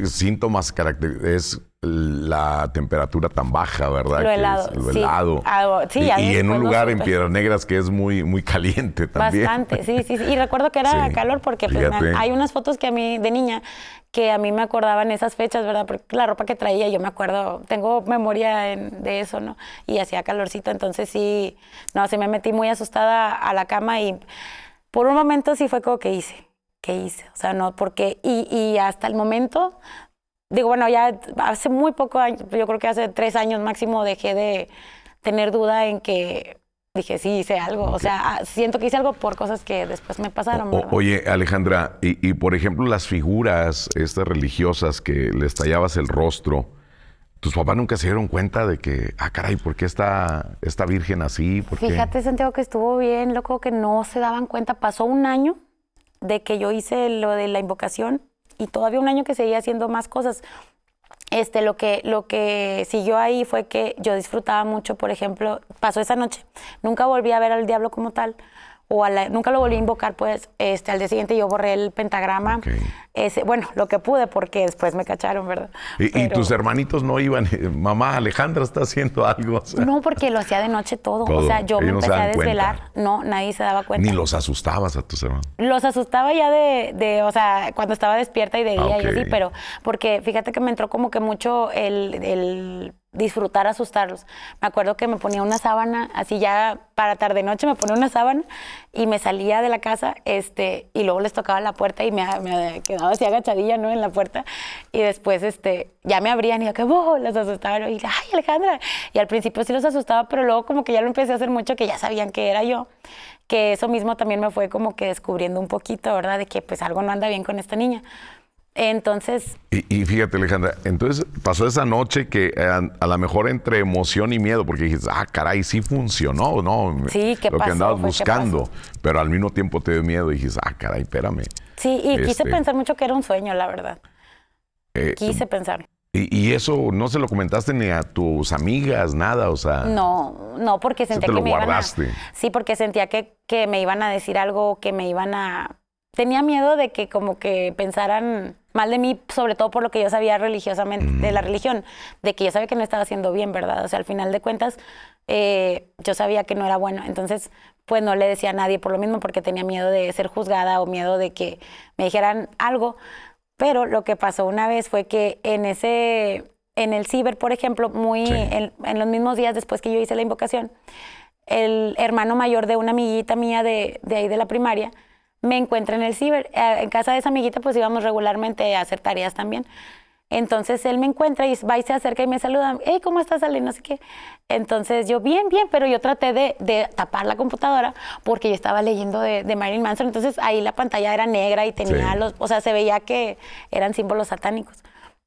síntomas es la temperatura tan baja, ¿verdad? Lo helado. Lo helado. Sí, y en un lugar en Piedras Negras que es muy, muy caliente también. Bastante, sí. Y recuerdo que era calor porque pues, hay unas fotos que a mí, de niña, que a mí me acordaban esas fechas, ¿verdad? Porque la ropa que traía, yo me acuerdo, tengo memoria de eso, ¿no? Y hacía calorcito, entonces sí me metí muy asustada a la cama y por un momento sí fue como que hice, o sea, no, porque, y hasta el momento, digo, bueno, ya hace muy poco, yo creo que hace 3 años máximo dejé de tener duda en que dije, sí, hice algo, o sea, siento que hice algo por cosas que después me pasaron. Oye, Alejandra, y por ejemplo las figuras estas religiosas que les tallabas el rostro, ¿tus papás nunca se dieron cuenta de que, caray, ¿por qué esta virgen así? Fíjate, Santiago, que estuvo bien loco, que no se daban cuenta. Pasó un año de que yo hice lo de la invocación y todavía un año que seguía haciendo más cosas. Lo que siguió ahí fue que yo disfrutaba mucho, por ejemplo, pasó esa noche. Nunca volví a ver al diablo como tal. Nunca lo volví a invocar, pues, al día siguiente yo borré el pentagrama. Okay. Bueno, lo que pude, porque después me cacharon, ¿verdad? ¿Y tus hermanitos no iban? Mamá, Alejandra está haciendo algo. O sea, no, porque lo hacía de noche todo. O sea, yo me empecé a desvelar. Cuenta. No, nadie se daba cuenta. Ni los asustabas a tus hermanos. Los asustaba ya o sea, cuando estaba despierta y de día y así, pero porque fíjate que me entró como que mucho el disfrutar asustarlos. Me acuerdo que me ponía una sábana, así ya para tarde noche me ponía una sábana y me salía de la casa, y luego les tocaba la puerta y me quedaba así agachadilla, ¿no? En la puerta, y después ya me abrían y yo que los asustaban y ay, Alejandra, y al principio sí los asustaba, pero luego como que ya lo empecé a hacer mucho, que ya sabían que era yo, que eso mismo también me fue como que descubriendo un poquito, ¿verdad? De que pues algo no anda bien con esta niña. Entonces... Y fíjate, Alejandra, entonces pasó esa noche que a lo mejor entre emoción y miedo, porque dijiste, caray, sí funcionó, ¿no? Sí, ¿qué lo pasó? Que andabas buscando, pero al mismo tiempo te dio miedo y dijiste, caray, espérame. Sí, y quise pensar mucho que era un sueño, la verdad. Quise pensar. ¿Y eso no se lo comentaste ni a tus amigas, nada? O sea... No, porque sentía que me guardaste. iban a... Sí, porque sentía que me iban a decir algo, que me iban a... Tenía miedo de que como que pensaran mal de mí, sobre todo por lo que yo sabía religiosamente de la religión, de que yo sabía que no estaba haciendo bien, ¿verdad? O sea, al final de cuentas, yo sabía que no era bueno. Entonces, pues no le decía a nadie por lo mismo, porque tenía miedo de ser juzgada o miedo de que me dijeran algo. Pero lo que pasó una vez fue que en el ciber, por ejemplo, en los mismos días después que yo hice la invocación, el hermano mayor de una amiguita mía de ahí de la primaria, me encuentra en el ciber. En casa de esa amiguita pues íbamos regularmente a hacer tareas también. Entonces él me encuentra y va y se acerca y me saluda. Hey, ¿cómo estás, Ale? No sé qué. Entonces yo, bien, pero yo traté de tapar la computadora porque yo estaba leyendo de Marilyn Manson. Entonces ahí la pantalla era negra y tenía o sea, se veía que eran símbolos satánicos.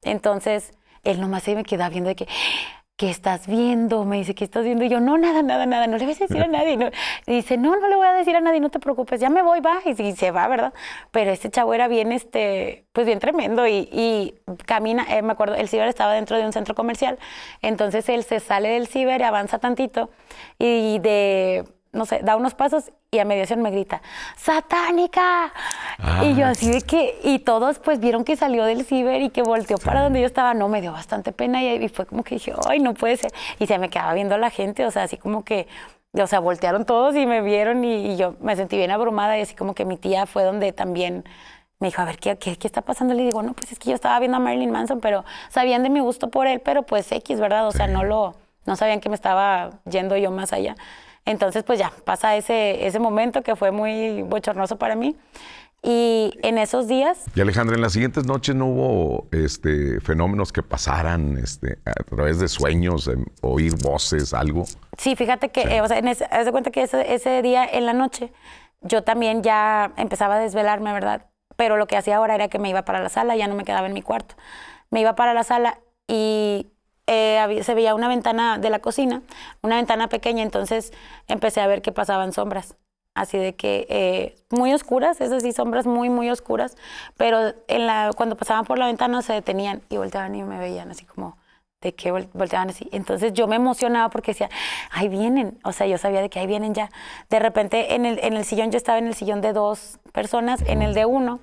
Entonces él nomás se me quedaba viendo de que... ¿Qué estás viendo? Me dice, ¿qué estás viendo? Y yo, no, nada, no le vas a decir a nadie. No. Y dice, no le voy a decir a nadie, no te preocupes, ya me voy, va. Y se va, ¿verdad? Pero este chavo era bien, pues bien tremendo y camina, me acuerdo, el ciber estaba dentro de un centro comercial, entonces él se sale del ciber, avanza tantito y no sé, da unos pasos y a mediación me grita, ¡satánica! Y yo así de que, y todos pues vieron que salió del ciber y que volteó para donde yo estaba. No, me dio bastante pena y fue como que dije, ¡ay, no puede ser! Y se me quedaba viendo la gente, o sea, así como que, o sea, voltearon todos y me vieron y yo me sentí bien abrumada y así como que mi tía fue donde también me dijo, a ver, ¿qué está pasando? Le digo, no, pues es que yo estaba viendo a Marilyn Manson, pero sabían de mi gusto por él, pero pues X, ¿verdad? O sea, no sabían que me estaba yendo yo más allá. Entonces, pues ya, pasa ese momento que fue muy bochornoso para mí. Y en esos días... Y Alejandra, en las siguientes noches no hubo fenómenos que pasaran a través de sueños, oír voces, algo. Sí, fíjate que, o sea, haz de cuenta que ese día en la noche yo también ya empezaba a desvelarme, ¿verdad? Pero lo que hacía ahora era que me iba para la sala, ya no me quedaba en mi cuarto. Me iba para la sala y se veía una ventana de la cocina, una ventana pequeña, entonces empecé a ver que pasaban sombras. Así de que muy oscuras, es decir, sombras muy, muy oscuras, pero cuando pasaban por la ventana se detenían y volteaban y me veían así como de que volteaban así. Entonces yo me emocionaba porque decía, ahí vienen, o sea, yo sabía de que ahí vienen ya. De repente en el sillón, yo estaba en el sillón de 2 personas, en el de 1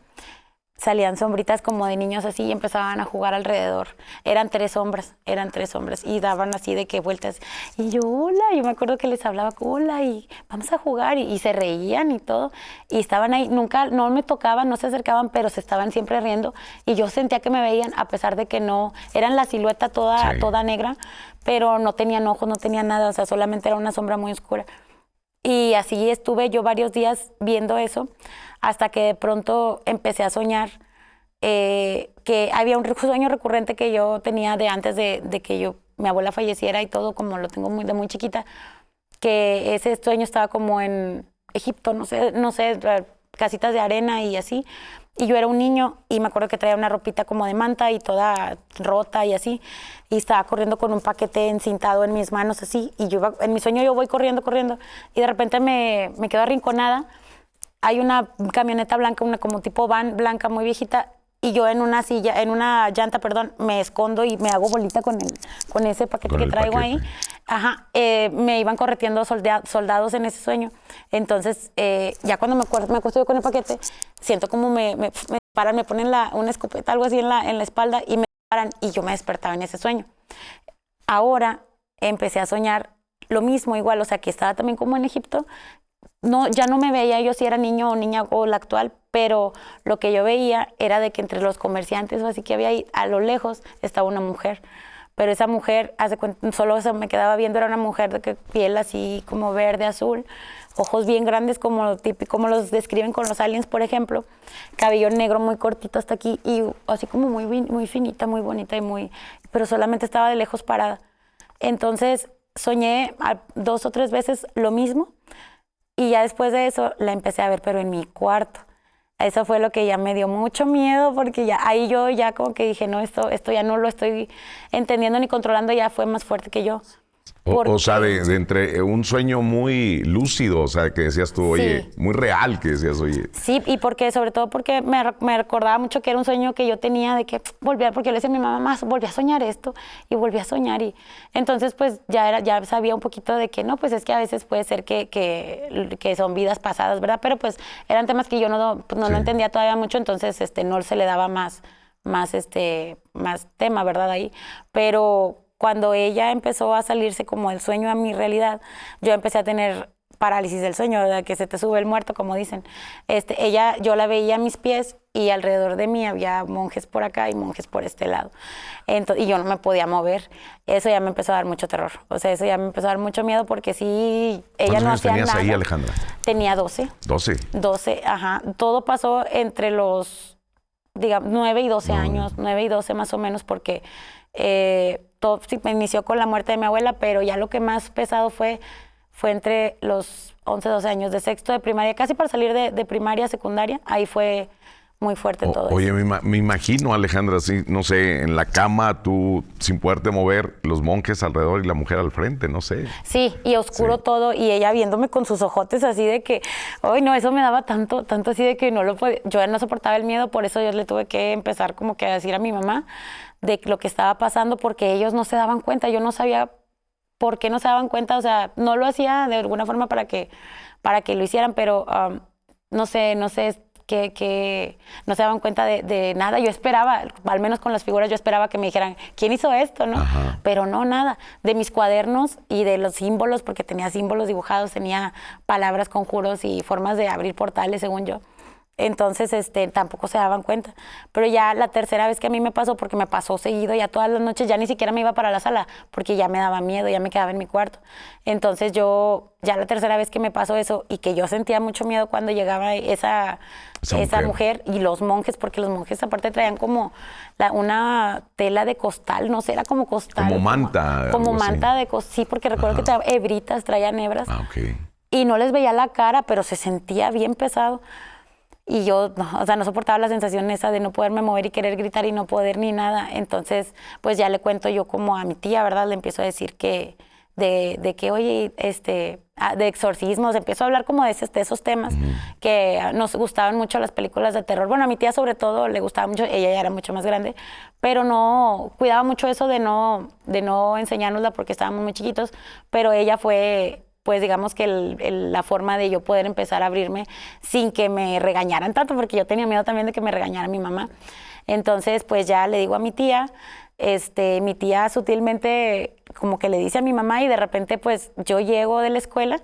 salían sombritas como de niños así y empezaban a jugar alrededor. Eran 3 sombras y daban así de que vueltas. Y yo, hola, yo me acuerdo que les hablaba, hola, y vamos a jugar y se reían y todo. Y estaban ahí, nunca, no me tocaban, no se acercaban, pero se estaban siempre riendo. Y yo sentía que me veían a pesar de que no, eran la silueta toda negra, pero no tenían ojos, no tenían nada, o sea, solamente era una sombra muy oscura. Y así estuve yo varios días viendo eso, hasta que de pronto empecé a soñar que había un sueño recurrente que yo tenía de antes de que mi abuela falleciera y todo, como lo tengo de muy chiquita, que ese sueño estaba como en Egipto, no sé, casitas de arena y así. Y yo era un niño y me acuerdo que traía una ropita como de manta y toda rota y así. Y estaba corriendo con un paquete encintado en mis manos así. Y en mi sueño yo voy corriendo y de repente me quedo arrinconada. Hay una camioneta blanca, una como tipo van blanca muy viejita, y yo en una llanta, me escondo y me hago bolita con ese paquete que traigo ahí. Ajá, me iban correteando soldados en ese sueño. Entonces, ya cuando me acuesto yo con el paquete, siento como me paran, me ponen una escopeta, algo así en la espalda, y me paran, y yo me despertaba en ese sueño. Ahora empecé a soñar lo mismo, igual, o sea, que estaba también como en Egipto. No, ya no me veía yo si era niño o niña o la actual, pero lo que yo veía era de que entre los comerciantes o así que había ahí, a lo lejos estaba una mujer. Pero esa mujer, solo se me quedaba viendo, era una mujer de piel así como verde, azul, ojos bien grandes como los describen con los aliens, por ejemplo, cabello negro muy cortito hasta aquí y así como muy finita, muy bonita pero solamente estaba de lejos parada. Entonces soñé 2 o 3 veces lo mismo. Y ya después de eso la empecé a ver, pero en mi cuarto. Eso fue lo que ya me dio mucho miedo, porque ahí yo ya como que dije, no, esto ya no lo estoy entendiendo ni controlando, ya fue más fuerte que yo. O sea, de entre un sueño muy lúcido, o sea, que decías tú, oye, sí, muy real, que decías, oye. Sí, y sobre todo porque me recordaba mucho que era un sueño que yo tenía de que porque yo le decía a mi mamá, volví a soñar esto, y volví a soñar, y entonces pues ya sabía un poquito de que no, pues es que a veces puede ser que son vidas pasadas, ¿verdad? Pero pues eran temas que yo no entendía todavía mucho, entonces no se le daba más tema, ¿verdad? Ahí, pero cuando ella empezó a salirse como el sueño a mi realidad, yo empecé a tener parálisis del sueño, ¿verdad? Que se te sube el muerto, como dicen. Yo la veía a mis pies y alrededor de mí había monjes por acá y monjes por este lado. Y yo no me podía mover. Eso ya me empezó a dar mucho terror. O sea, eso ya me empezó a dar mucho miedo porque sí, ella no hacía nada. ¿Cuántos años tenías ahí, Alejandra? Tenía 12. 12, ajá. Todo pasó entre los, digamos, 9 y 12 años, 9 y 12 más o menos, porque todo me inició con la muerte de mi abuela, pero ya lo que más pesado fue entre los 11, 12 años de sexto de primaria, casi para salir de primaria a secundaria. Ahí fue muy fuerte todo oye, eso. me imagino, Alejandra, así, no sé, en la cama, tú sin poderte mover, los monjes alrededor y la mujer al frente, no sé. Sí, y oscuro todo, y ella viéndome con sus ojotes así de que, ay, no, eso me daba tanto así de que no lo podía, yo no soportaba el miedo, por eso yo le tuve que empezar como que a decir a mi mamá de lo que estaba pasando, porque ellos no se daban cuenta, yo no sabía por qué no se daban cuenta, o sea, no lo hacía de alguna forma para que lo hicieran, pero no sé que no se daban cuenta de nada. Yo esperaba, al menos con las figuras, yo esperaba que me dijeran, ¿quién hizo esto? ¿No? Ajá. Pero no, nada. De mis cuadernos y de los símbolos, porque tenía símbolos dibujados, tenía palabras, conjuros y formas de abrir portales, según yo. Entonces, tampoco se daban cuenta. Pero ya la tercera vez que a mí me pasó, porque me pasó seguido, ya todas las noches, ya ni siquiera me iba para la sala, porque ya me daba miedo, ya me quedaba en mi cuarto. Entonces ya la tercera vez que me pasó eso, y que yo sentía mucho miedo cuando llegaba esa mujer y los monjes, porque los monjes aparte traían como una tela de costal, no sé, era como costal. Como manta. Como manta de costal, sí, porque recuerdo que traían hebritas, traían hebras. Ah, ok. Y no les veía la cara, pero se sentía bien pesado. Y yo, no, o sea, no soportaba la sensación esa de no poderme mover y querer gritar y no poder ni nada. Entonces, pues ya le cuento yo como a mi tía, ¿verdad? Le empiezo a decir que, de que, oye, de exorcismos, empiezo a hablar como de esos temas que nos gustaban mucho las películas de terror. Bueno, a mi tía sobre todo le gustaba mucho, ella ya era mucho más grande, pero no, cuidaba mucho eso de no enseñárnosla porque estábamos muy chiquitos, pero ella fue, pues digamos que la forma de yo poder empezar a abrirme sin que me regañaran tanto, porque yo tenía miedo también de que me regañara mi mamá. Entonces, pues ya le digo a mi tía, mi tía sutilmente como que le dice a mi mamá y de repente pues yo llego de la escuela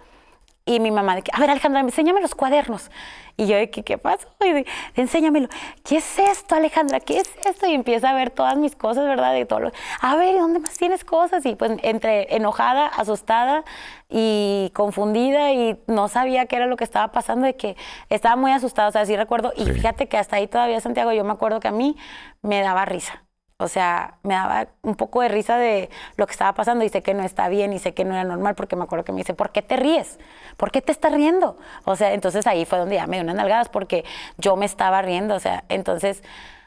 y mi mamá de que, a ver Alejandra, enséñame los cuadernos. Y yo de que, ¿qué pasó? Y de, enséñamelo. ¿Qué es esto, Alejandra? ¿Qué es esto? Y empieza a ver todas mis cosas, ¿verdad? De todo a ver, ¿dónde más tienes cosas? Y pues entre enojada, asustada y confundida y no sabía qué era lo que estaba pasando, de que estaba muy asustada, o sea, sí recuerdo. Y fíjate que hasta ahí todavía, Santiago, yo me acuerdo que a mí me daba risa. O sea, me daba un poco de risa de lo que estaba pasando y sé que no está bien y sé que no era normal porque me acuerdo que me dice, ¿por qué te ríes? ¿Por qué te estás riendo? O sea, entonces ahí fue donde ya me dio unas nalgadas porque yo me estaba riendo, o sea, entonces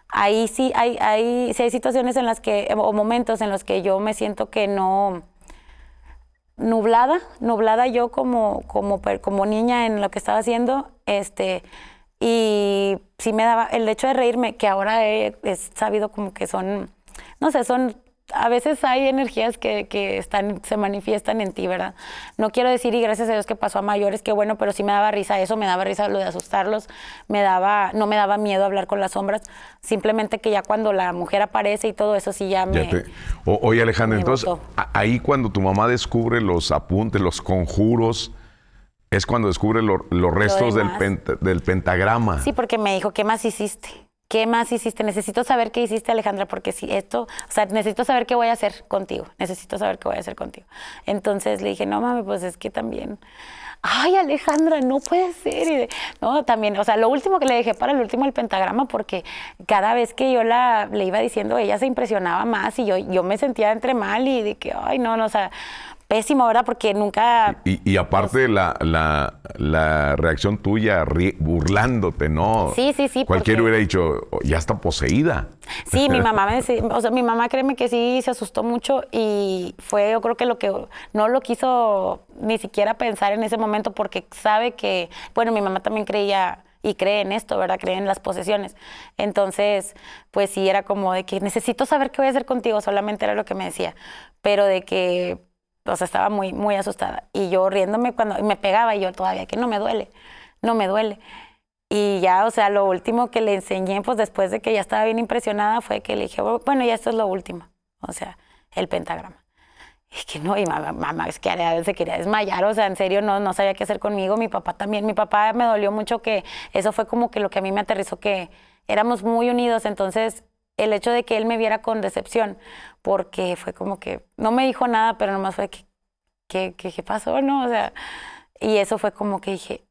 ahí sí hay situaciones en las que, o momentos en los que yo me siento que no, nublada yo como niña en lo que estaba haciendo, y sí me daba el hecho de reírme, que ahora he sabido como que son, no sé, a veces hay energías que se manifiestan en ti, ¿verdad? No quiero decir, y gracias a Dios que pasó a mayores, que bueno, pero sí me daba risa eso, me daba risa lo de asustarlos, no me daba miedo hablar con las sombras, simplemente que ya cuando la mujer aparece y todo eso sí ya me... Oye, Alejandra, me entonces, botó. ahí cuando tu mamá descubre los apuntes, los conjuros, es cuando descubre los restos del pentagrama. Sí, porque me dijo, ¿qué más hiciste? ¿Qué más hiciste? Necesito saber qué hiciste, Alejandra, porque si esto, o sea, necesito saber qué voy a hacer contigo. Necesito saber qué voy a hacer contigo. Entonces le dije, no, mami, pues es que también, ay, Alejandra, no puede ser. No, también, o sea, lo último que le dejé para el último el pentagrama, porque cada vez que yo le iba diciendo, ella se impresionaba más y yo me sentía entre mal y de que, ay, no, o sea, pésimo, ¿verdad? Porque nunca... Y aparte la reacción tuya burlándote, ¿no? Sí. Cualquiera hubiera dicho, ya está poseída. Sí, mi mamá me decía, o sea, mi mamá créeme que sí se asustó mucho y fue, yo creo que lo que no lo quiso ni siquiera pensar en ese momento porque sabe que, bueno, mi mamá también creía y cree en esto, ¿verdad? Cree en las posesiones. Entonces, pues sí, era como de que necesito saber qué voy a hacer contigo, solamente era lo que me decía, pero de que, o sea, estaba muy, muy asustada y yo riéndome cuando me pegaba y yo todavía que no me duele. Y ya, o sea, lo último que le enseñé, pues después de que ya estaba bien impresionada, fue que le dije, bueno, ya esto es lo último, o sea, el pentagrama. Y que no, y mamá es que se quería desmayar, o sea, en serio, no sabía qué hacer conmigo. Mi papá también, mi papá me dolió mucho que eso fue como que lo que a mí me aterrizó, que éramos muy unidos, entonces el hecho de que él me viera con decepción, porque fue como que, no me dijo nada, pero nomás fue ¿qué pasó, no? O sea, y eso fue como que dije,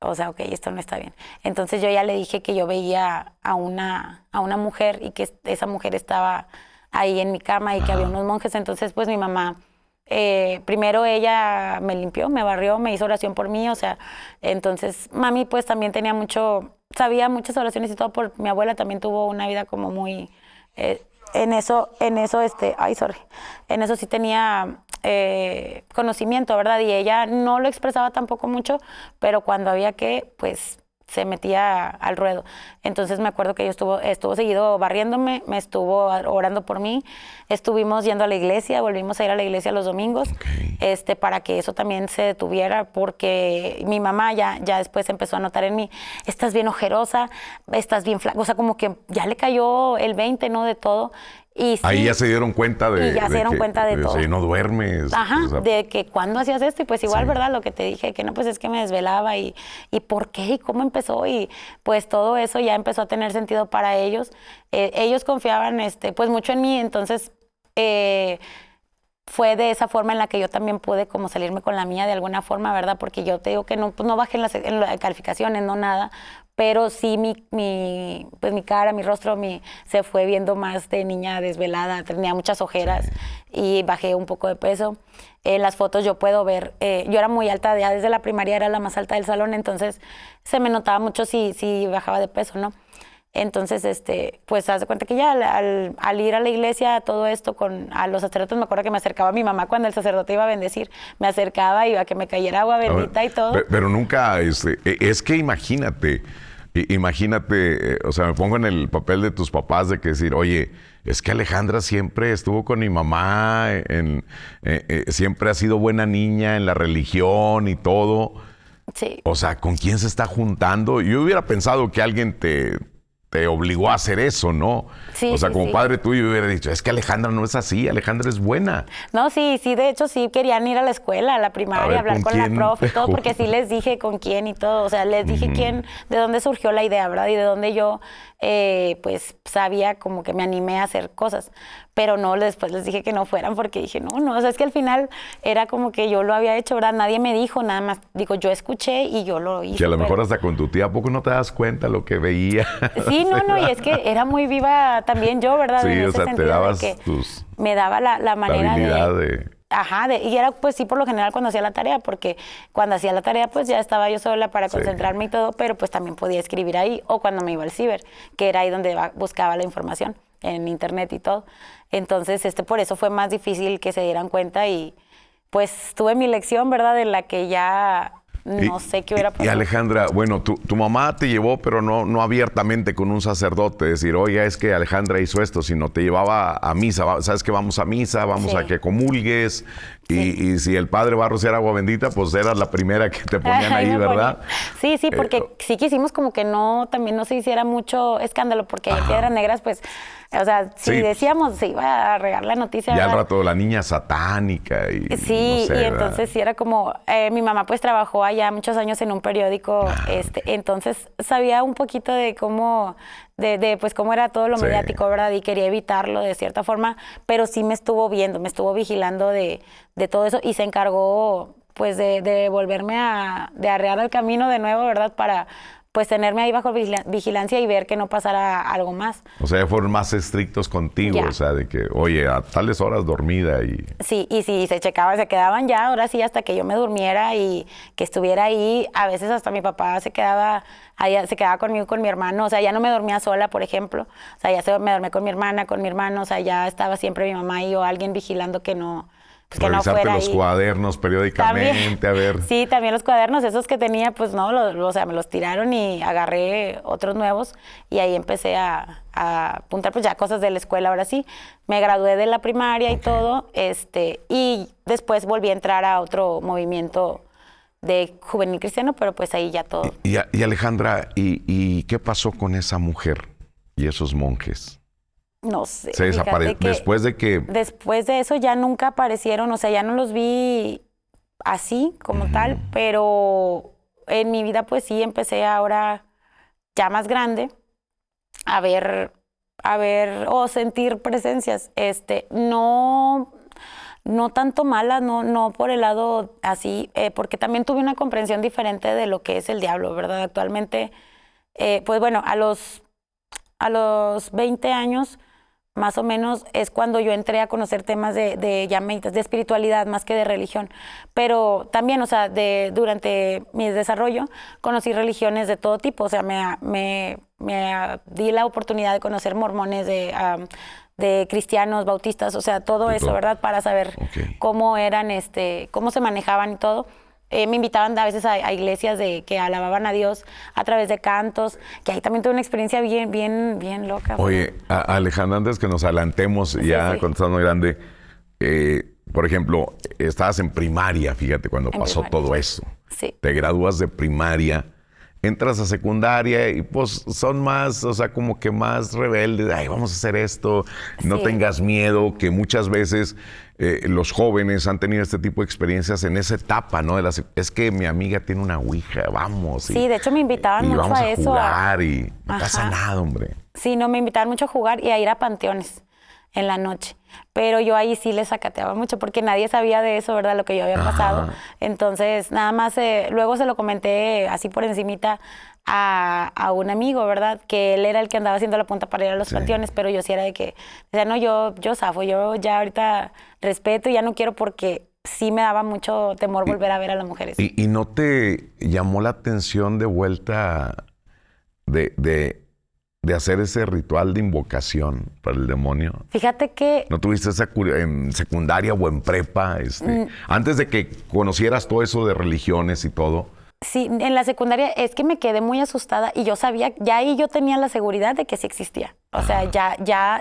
o sea, ok, esto no está bien. Entonces yo ya le dije que yo veía a una mujer y que esa mujer estaba ahí en mi cama y que había unos monjes. Entonces, pues mi mamá, primero ella me limpió, me barrió, me hizo oración por mí. O sea, entonces mami pues también sabía muchas oraciones y todo. Mi abuela también tuvo una vida como muy... en eso, en eso sí tenía conocimiento, ¿verdad? Y ella no lo expresaba tampoco mucho, pero cuando había que, pues se metía al ruedo. Entonces me acuerdo que ella estuvo seguido barriéndome, me estuvo orando por mí, estuvimos yendo a la iglesia, volvimos a ir a la iglesia los domingos, para que eso también se detuviera, porque mi mamá ya después empezó a notar en mí, estás bien ojerosa, estás bien flaca, o sea, como que ya le cayó el 20, ¿no? De todo. Y sí, ahí ya se dieron cuenta de, y ya se dieron cuenta de todo. No duermes. Ajá, o sea, de que cuando hacías esto y pues igual, sí. ¿verdad? Lo que te dije, que no, pues es que me desvelaba y por qué y cómo empezó y pues todo eso ya empezó a tener sentido para ellos. Ellos confiaban pues mucho en mí, entonces fue de esa forma en la que yo también pude como salirme con la mía de alguna forma, ¿verdad? Porque yo te digo que no, pues no bajé en las calificaciones, no nada, pero sí pues mi cara, mi rostro se fue viendo más de niña desvelada, tenía muchas ojeras y bajé un poco de peso. En las fotos yo puedo ver, yo era muy alta, ya desde la primaria era la más alta del salón, entonces se me notaba mucho si bajaba de peso, ¿no? Entonces, pues haz de cuenta que ya al ir a la iglesia, todo esto a los sacerdotes, me acuerdo que me acercaba a mi mamá cuando el sacerdote iba a bendecir, me acercaba, iba a que me cayera agua bendita y todo. Pero nunca, es que imagínate, o sea, me pongo en el papel de tus papás de que decir, oye, es que Alejandra siempre estuvo con mi mamá, siempre ha sido buena niña en la religión y todo. Sí. O sea, ¿con quién se está juntando? Yo hubiera pensado que alguien te obligó a hacer eso, ¿no? Sí, o sea, sí, como sí. padre tuyo hubiera dicho, es que Alejandra no es así, Alejandra es buena. No, sí, de hecho sí querían ir a la escuela, a la primaria, hablar con la profe y todo, porque sí les dije con quién y todo, o sea, les dije de dónde surgió la idea, ¿verdad? Y de dónde yo, pues, sabía como que me animé a hacer cosas, pero no, después les dije que no fueran porque dije, no, o sea, es que al final era como que yo lo había hecho, ¿verdad? Nadie me dijo nada más, digo, yo escuché y yo lo hice. Que a lo mejor hasta con tu tía, ¿a poco no te das cuenta lo que veía? Sí, no, y es que era muy viva también yo, ¿verdad? Sí, en o ese sea, te dabas de que me daba la manera de... Ajá, y era pues sí por lo general cuando hacía la tarea, porque cuando hacía la tarea pues ya estaba yo sola para concentrarme y todo, pero pues también podía escribir ahí, o cuando me iba al ciber, que era ahí donde buscaba la información, en internet y todo. Entonces, por eso fue más difícil que se dieran cuenta y pues tuve mi lección, ¿verdad? En la que ya no sé qué hubiera pasado. Y Alejandra, bueno, tu mamá te llevó, pero no abiertamente con un sacerdote, decir, oye, es que Alejandra hizo esto, sino te llevaba a misa, sabes que vamos a misa, vamos a que comulgues, y si el padre va a rociar agua bendita, pues eras la primera que te ponían ahí, ¿verdad? Sí, porque sí quisimos como que también no se hiciera mucho escándalo, porque en Piedras Negras, pues, o sea, si decíamos, se iba a regar la noticia. Ya al rato la niña satánica y sí, no sé, y entonces sí era como, mi mamá pues trabajó allá muchos años en un periódico, entonces sabía un poquito de cómo, pues cómo era todo lo mediático, ¿verdad? Y quería evitarlo de cierta forma, pero sí me estuvo viendo, me estuvo vigilando de todo eso y se encargó pues de volverme de arrear el camino de nuevo, ¿verdad? Para pues tenerme ahí bajo vigilancia y ver que no pasara algo más. O sea, ya fueron más estrictos contigo, o sea, de que, oye, a tales horas dormida y... Sí, y si se quedaban ya, ahora sí, hasta que yo me durmiera y que estuviera ahí. A veces hasta mi papá se quedaba conmigo, con mi hermano, o sea, ya no me dormía sola, por ejemplo, o sea, me dormía con mi hermana, con mi hermano, o sea, ya estaba siempre mi mamá y yo, alguien vigilando que no... Pues que revisarte no fuera los ahí. cuadernos periódicamente, también, a ver. Sí, también los cuadernos, esos que tenía, pues no, o sea, me los tiraron y agarré otros nuevos y ahí empecé a apuntar pues ya cosas de la escuela, ahora sí. Me gradué de la primaria y todo, y después volví a entrar a otro movimiento de juvenil cristiano, pero pues ahí ya todo. Y Alejandra, ¿y qué pasó con esa mujer y esos monjes? No sé. Se desapareció después de que... Después de eso ya nunca aparecieron, o sea, ya no los vi así como tal, pero en mi vida pues sí empecé ahora ya más grande a ver o sentir presencias, no tanto malas, no por el lado así, porque también tuve una comprensión diferente de lo que es el diablo, ¿verdad? Actualmente, pues bueno, a los 20 años más o menos es cuando yo entré a conocer temas de espiritualidad más que de religión. Pero también, o sea, durante mi desarrollo conocí religiones de todo tipo. O sea, me di la oportunidad de conocer mormones, de cristianos, bautistas, o sea, todo eso, ¿verdad? Para saber cómo eran, cómo se manejaban y todo. Me invitaban a veces a iglesias que alababan a Dios a través de cantos, que ahí también tuve una experiencia bien loca. Oye, Alejandra, antes que nos adelantemos, ya cuando estás muy grande, por ejemplo, estabas en primaria, fíjate, cuando pasó todo eso. Sí. Te gradúas de primaria, entras a secundaria y pues son más, o sea, como que más rebeldes. Ay, vamos a hacer esto, no tengas miedo, que muchas veces los jóvenes han tenido este tipo de experiencias en esa etapa, ¿no? Es que mi amiga tiene una ouija, vamos. Sí, de hecho me invitaban mucho vamos a eso. Jugar y no pasa nada, hombre. Sí, no, me invitaban mucho a jugar y a ir a panteones. en la noche. Pero yo ahí sí le sacateaba mucho porque nadie sabía de eso, ¿verdad? Lo que yo había pasado. Entonces, nada más, luego se lo comenté así por encimita a un amigo, ¿verdad? Que él era el que andaba haciendo la punta para ir a los panteones, pero yo sí era de que, o sea, no, yo zafo, yo ya ahorita respeto y ya no quiero porque sí me daba mucho temor volver a ver a las mujeres. ¿Y no te llamó la atención de vuelta de hacer ese ritual de invocación para el demonio? Fíjate que... ¿No tuviste esa en secundaria o en prepa? Antes de que conocieras todo eso de religiones y todo. Sí, en la secundaria es que me quedé muy asustada y yo sabía, ya ahí yo tenía la seguridad de que sí existía. O sea,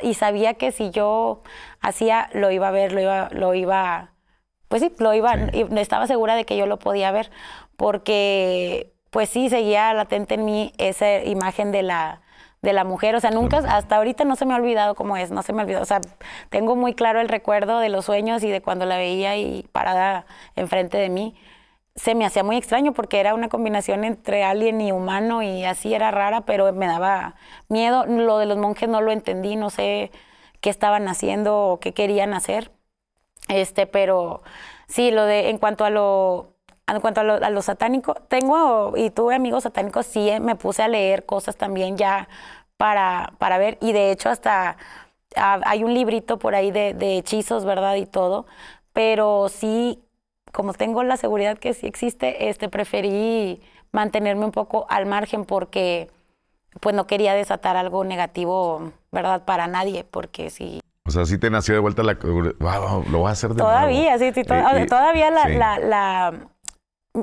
y sabía que si yo hacía, lo iba a ver, pues sí, y estaba segura de que yo lo podía ver, porque pues sí, seguía latente en mí esa imagen de la mujer. O sea, nunca, hasta ahorita no se me ha olvidado cómo es, no se me ha olvidado. O sea, tengo muy claro el recuerdo de los sueños y de cuando la veía y parada enfrente de mí. Se me hacía muy extraño porque era una combinación entre alien y humano y así era rara, pero me daba miedo. Lo de los monjes no lo entendí, no sé qué estaban haciendo o qué querían hacer. Pero sí, en cuanto a lo satánico, tengo y tuve amigos satánicos, sí, me puse a leer cosas también ya para ver, y de hecho hasta hay un librito por ahí de hechizos, ¿verdad? Y todo, pero sí, como tengo la seguridad que sí existe, preferí mantenerme un poco al margen porque pues no quería desatar algo negativo, ¿verdad? Para nadie, porque sí. O sea, sí te nació de vuelta wow, lo voy a hacer de todavía, nuevo. Sí, todavía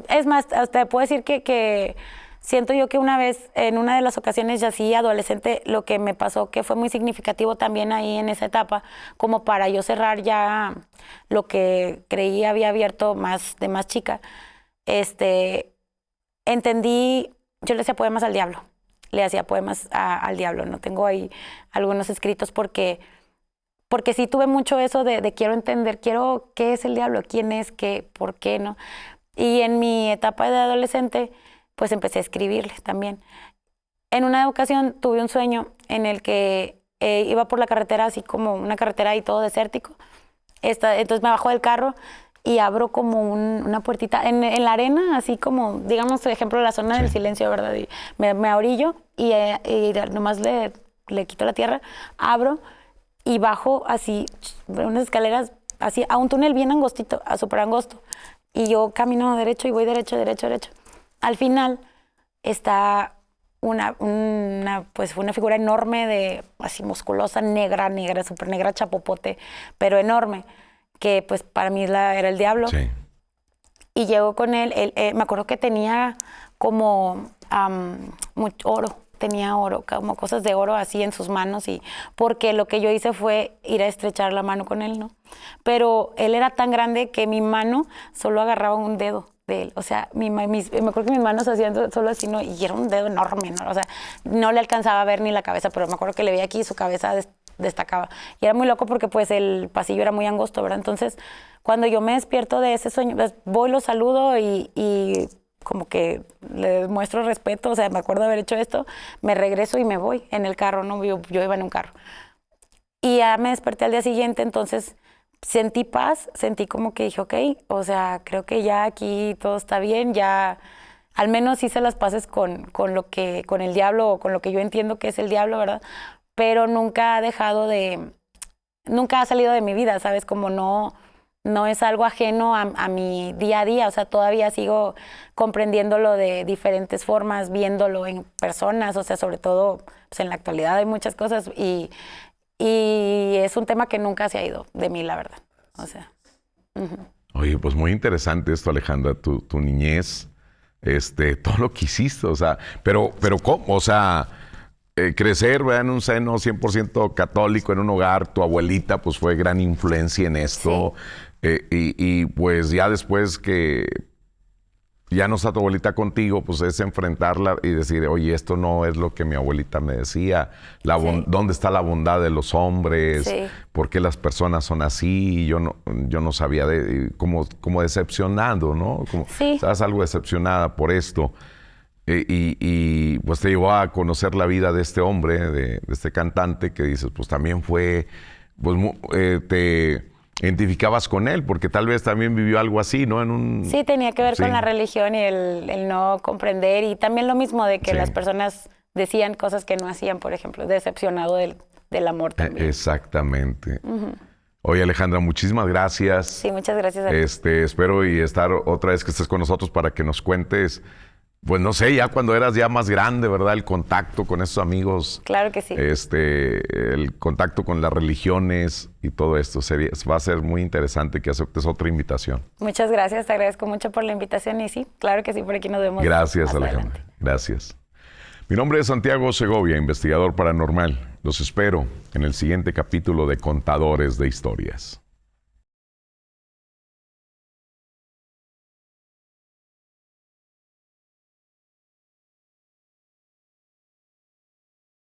es más, hasta puedo decir que siento yo que una vez, en una de las ocasiones ya sí, adolescente, lo que me pasó que fue muy significativo también ahí en esa etapa, como para yo cerrar ya lo que creí había abierto de más chica, entendí, yo le hacía poemas al diablo, al diablo, no tengo ahí algunos escritos porque sí tuve mucho eso de quiero entender, qué es el diablo, quién es, qué, por qué, ¿no? Y en mi etapa de adolescente, pues empecé a escribirle también. En una ocasión tuve un sueño en el que iba por la carretera, así como una carretera y todo desértico. Entonces me bajo del carro y abro como una puertita en la arena, así como, digamos, por ejemplo, la zona del silencio, ¿verdad? Y me ahorillo y nomás le quito la tierra, abro y bajo así unas escaleras, así a un túnel bien angostito, súper angosto. Y yo camino derecho y voy derecho. Al final está una figura enorme así musculosa, negra, súper negra, chapopote, pero enorme, que pues para mí era el diablo. Sí. Y llego con él, me acuerdo que tenía como mucho oro. Tenía oro, como cosas de oro así en sus manos, y porque lo que yo hice fue ir a estrechar la mano con él, ¿no? Pero él era tan grande que mi mano solo agarraba un dedo de él. O sea, me acuerdo que mis manos hacían solo así, ¿no? Y era un dedo enorme, ¿no? O sea, no le alcanzaba a ver ni la cabeza, pero me acuerdo que le veía aquí y su cabeza destacaba. Y era muy loco porque pues el pasillo era muy angosto, ¿verdad? Entonces, cuando yo me despierto de ese sueño, pues, voy, lo saludo y como que le muestro respeto, o sea, me acuerdo haber hecho esto, me regreso y me voy en el carro, ¿no? Yo iba en un carro. Y ya me desperté al día siguiente, entonces sentí paz, sentí como que dije, ok, o sea, creo que ya aquí todo está bien, ya al menos hice las paces con el diablo, o con lo que yo entiendo que es el diablo, ¿verdad? Pero nunca ha salido de mi vida, ¿sabes? Como no es algo ajeno a mi día a día, o sea, todavía sigo comprendiéndolo de diferentes formas, viéndolo en personas, o sea, sobre todo pues, en la actualidad hay muchas cosas y es un tema que nunca se ha ido de mí, la verdad, o sea. Oye, pues muy interesante esto, Alejandra, tu niñez, todo lo que hiciste, o sea, pero ¿cómo? O sea, crecer, ¿verdad? En un seno 100% católico, en un hogar, tu abuelita pues fue gran influencia en esto. Sí. Y pues ya después que ya no está tu abuelita contigo, pues es enfrentarla y decir, oye, esto no es lo que mi abuelita me decía. ¿Dónde está la bondad de los hombres? Sí. ¿Por qué las personas son así? Yo no sabía, como decepcionado, ¿no? Sí. Estás algo decepcionada por esto. Y pues te llevó a conocer la vida de este hombre, de este cantante, que dices, pues también fue pues te identificabas con él, porque tal vez también vivió algo así, ¿no? Sí, tenía que ver con la religión y el no comprender, y también lo mismo de que las personas decían cosas que no hacían, por ejemplo, decepcionado del amor también. Exactamente. Oye, Alejandra, muchísimas gracias. Sí, muchas gracias a ti. Espero y estar otra vez que estés con nosotros para que nos cuentes, pues no sé, ya cuando eras ya más grande, ¿verdad? El contacto con esos amigos. Claro que sí. El contacto con las religiones y todo esto. Va a ser muy interesante que aceptes otra invitación. Muchas gracias, te agradezco mucho por la invitación y sí, claro que sí, por aquí nos vemos. Gracias, Alejandra. Adelante. Gracias. Mi nombre es Santiago Segovia, investigador paranormal. Los espero en el siguiente capítulo de Contadores de Historias.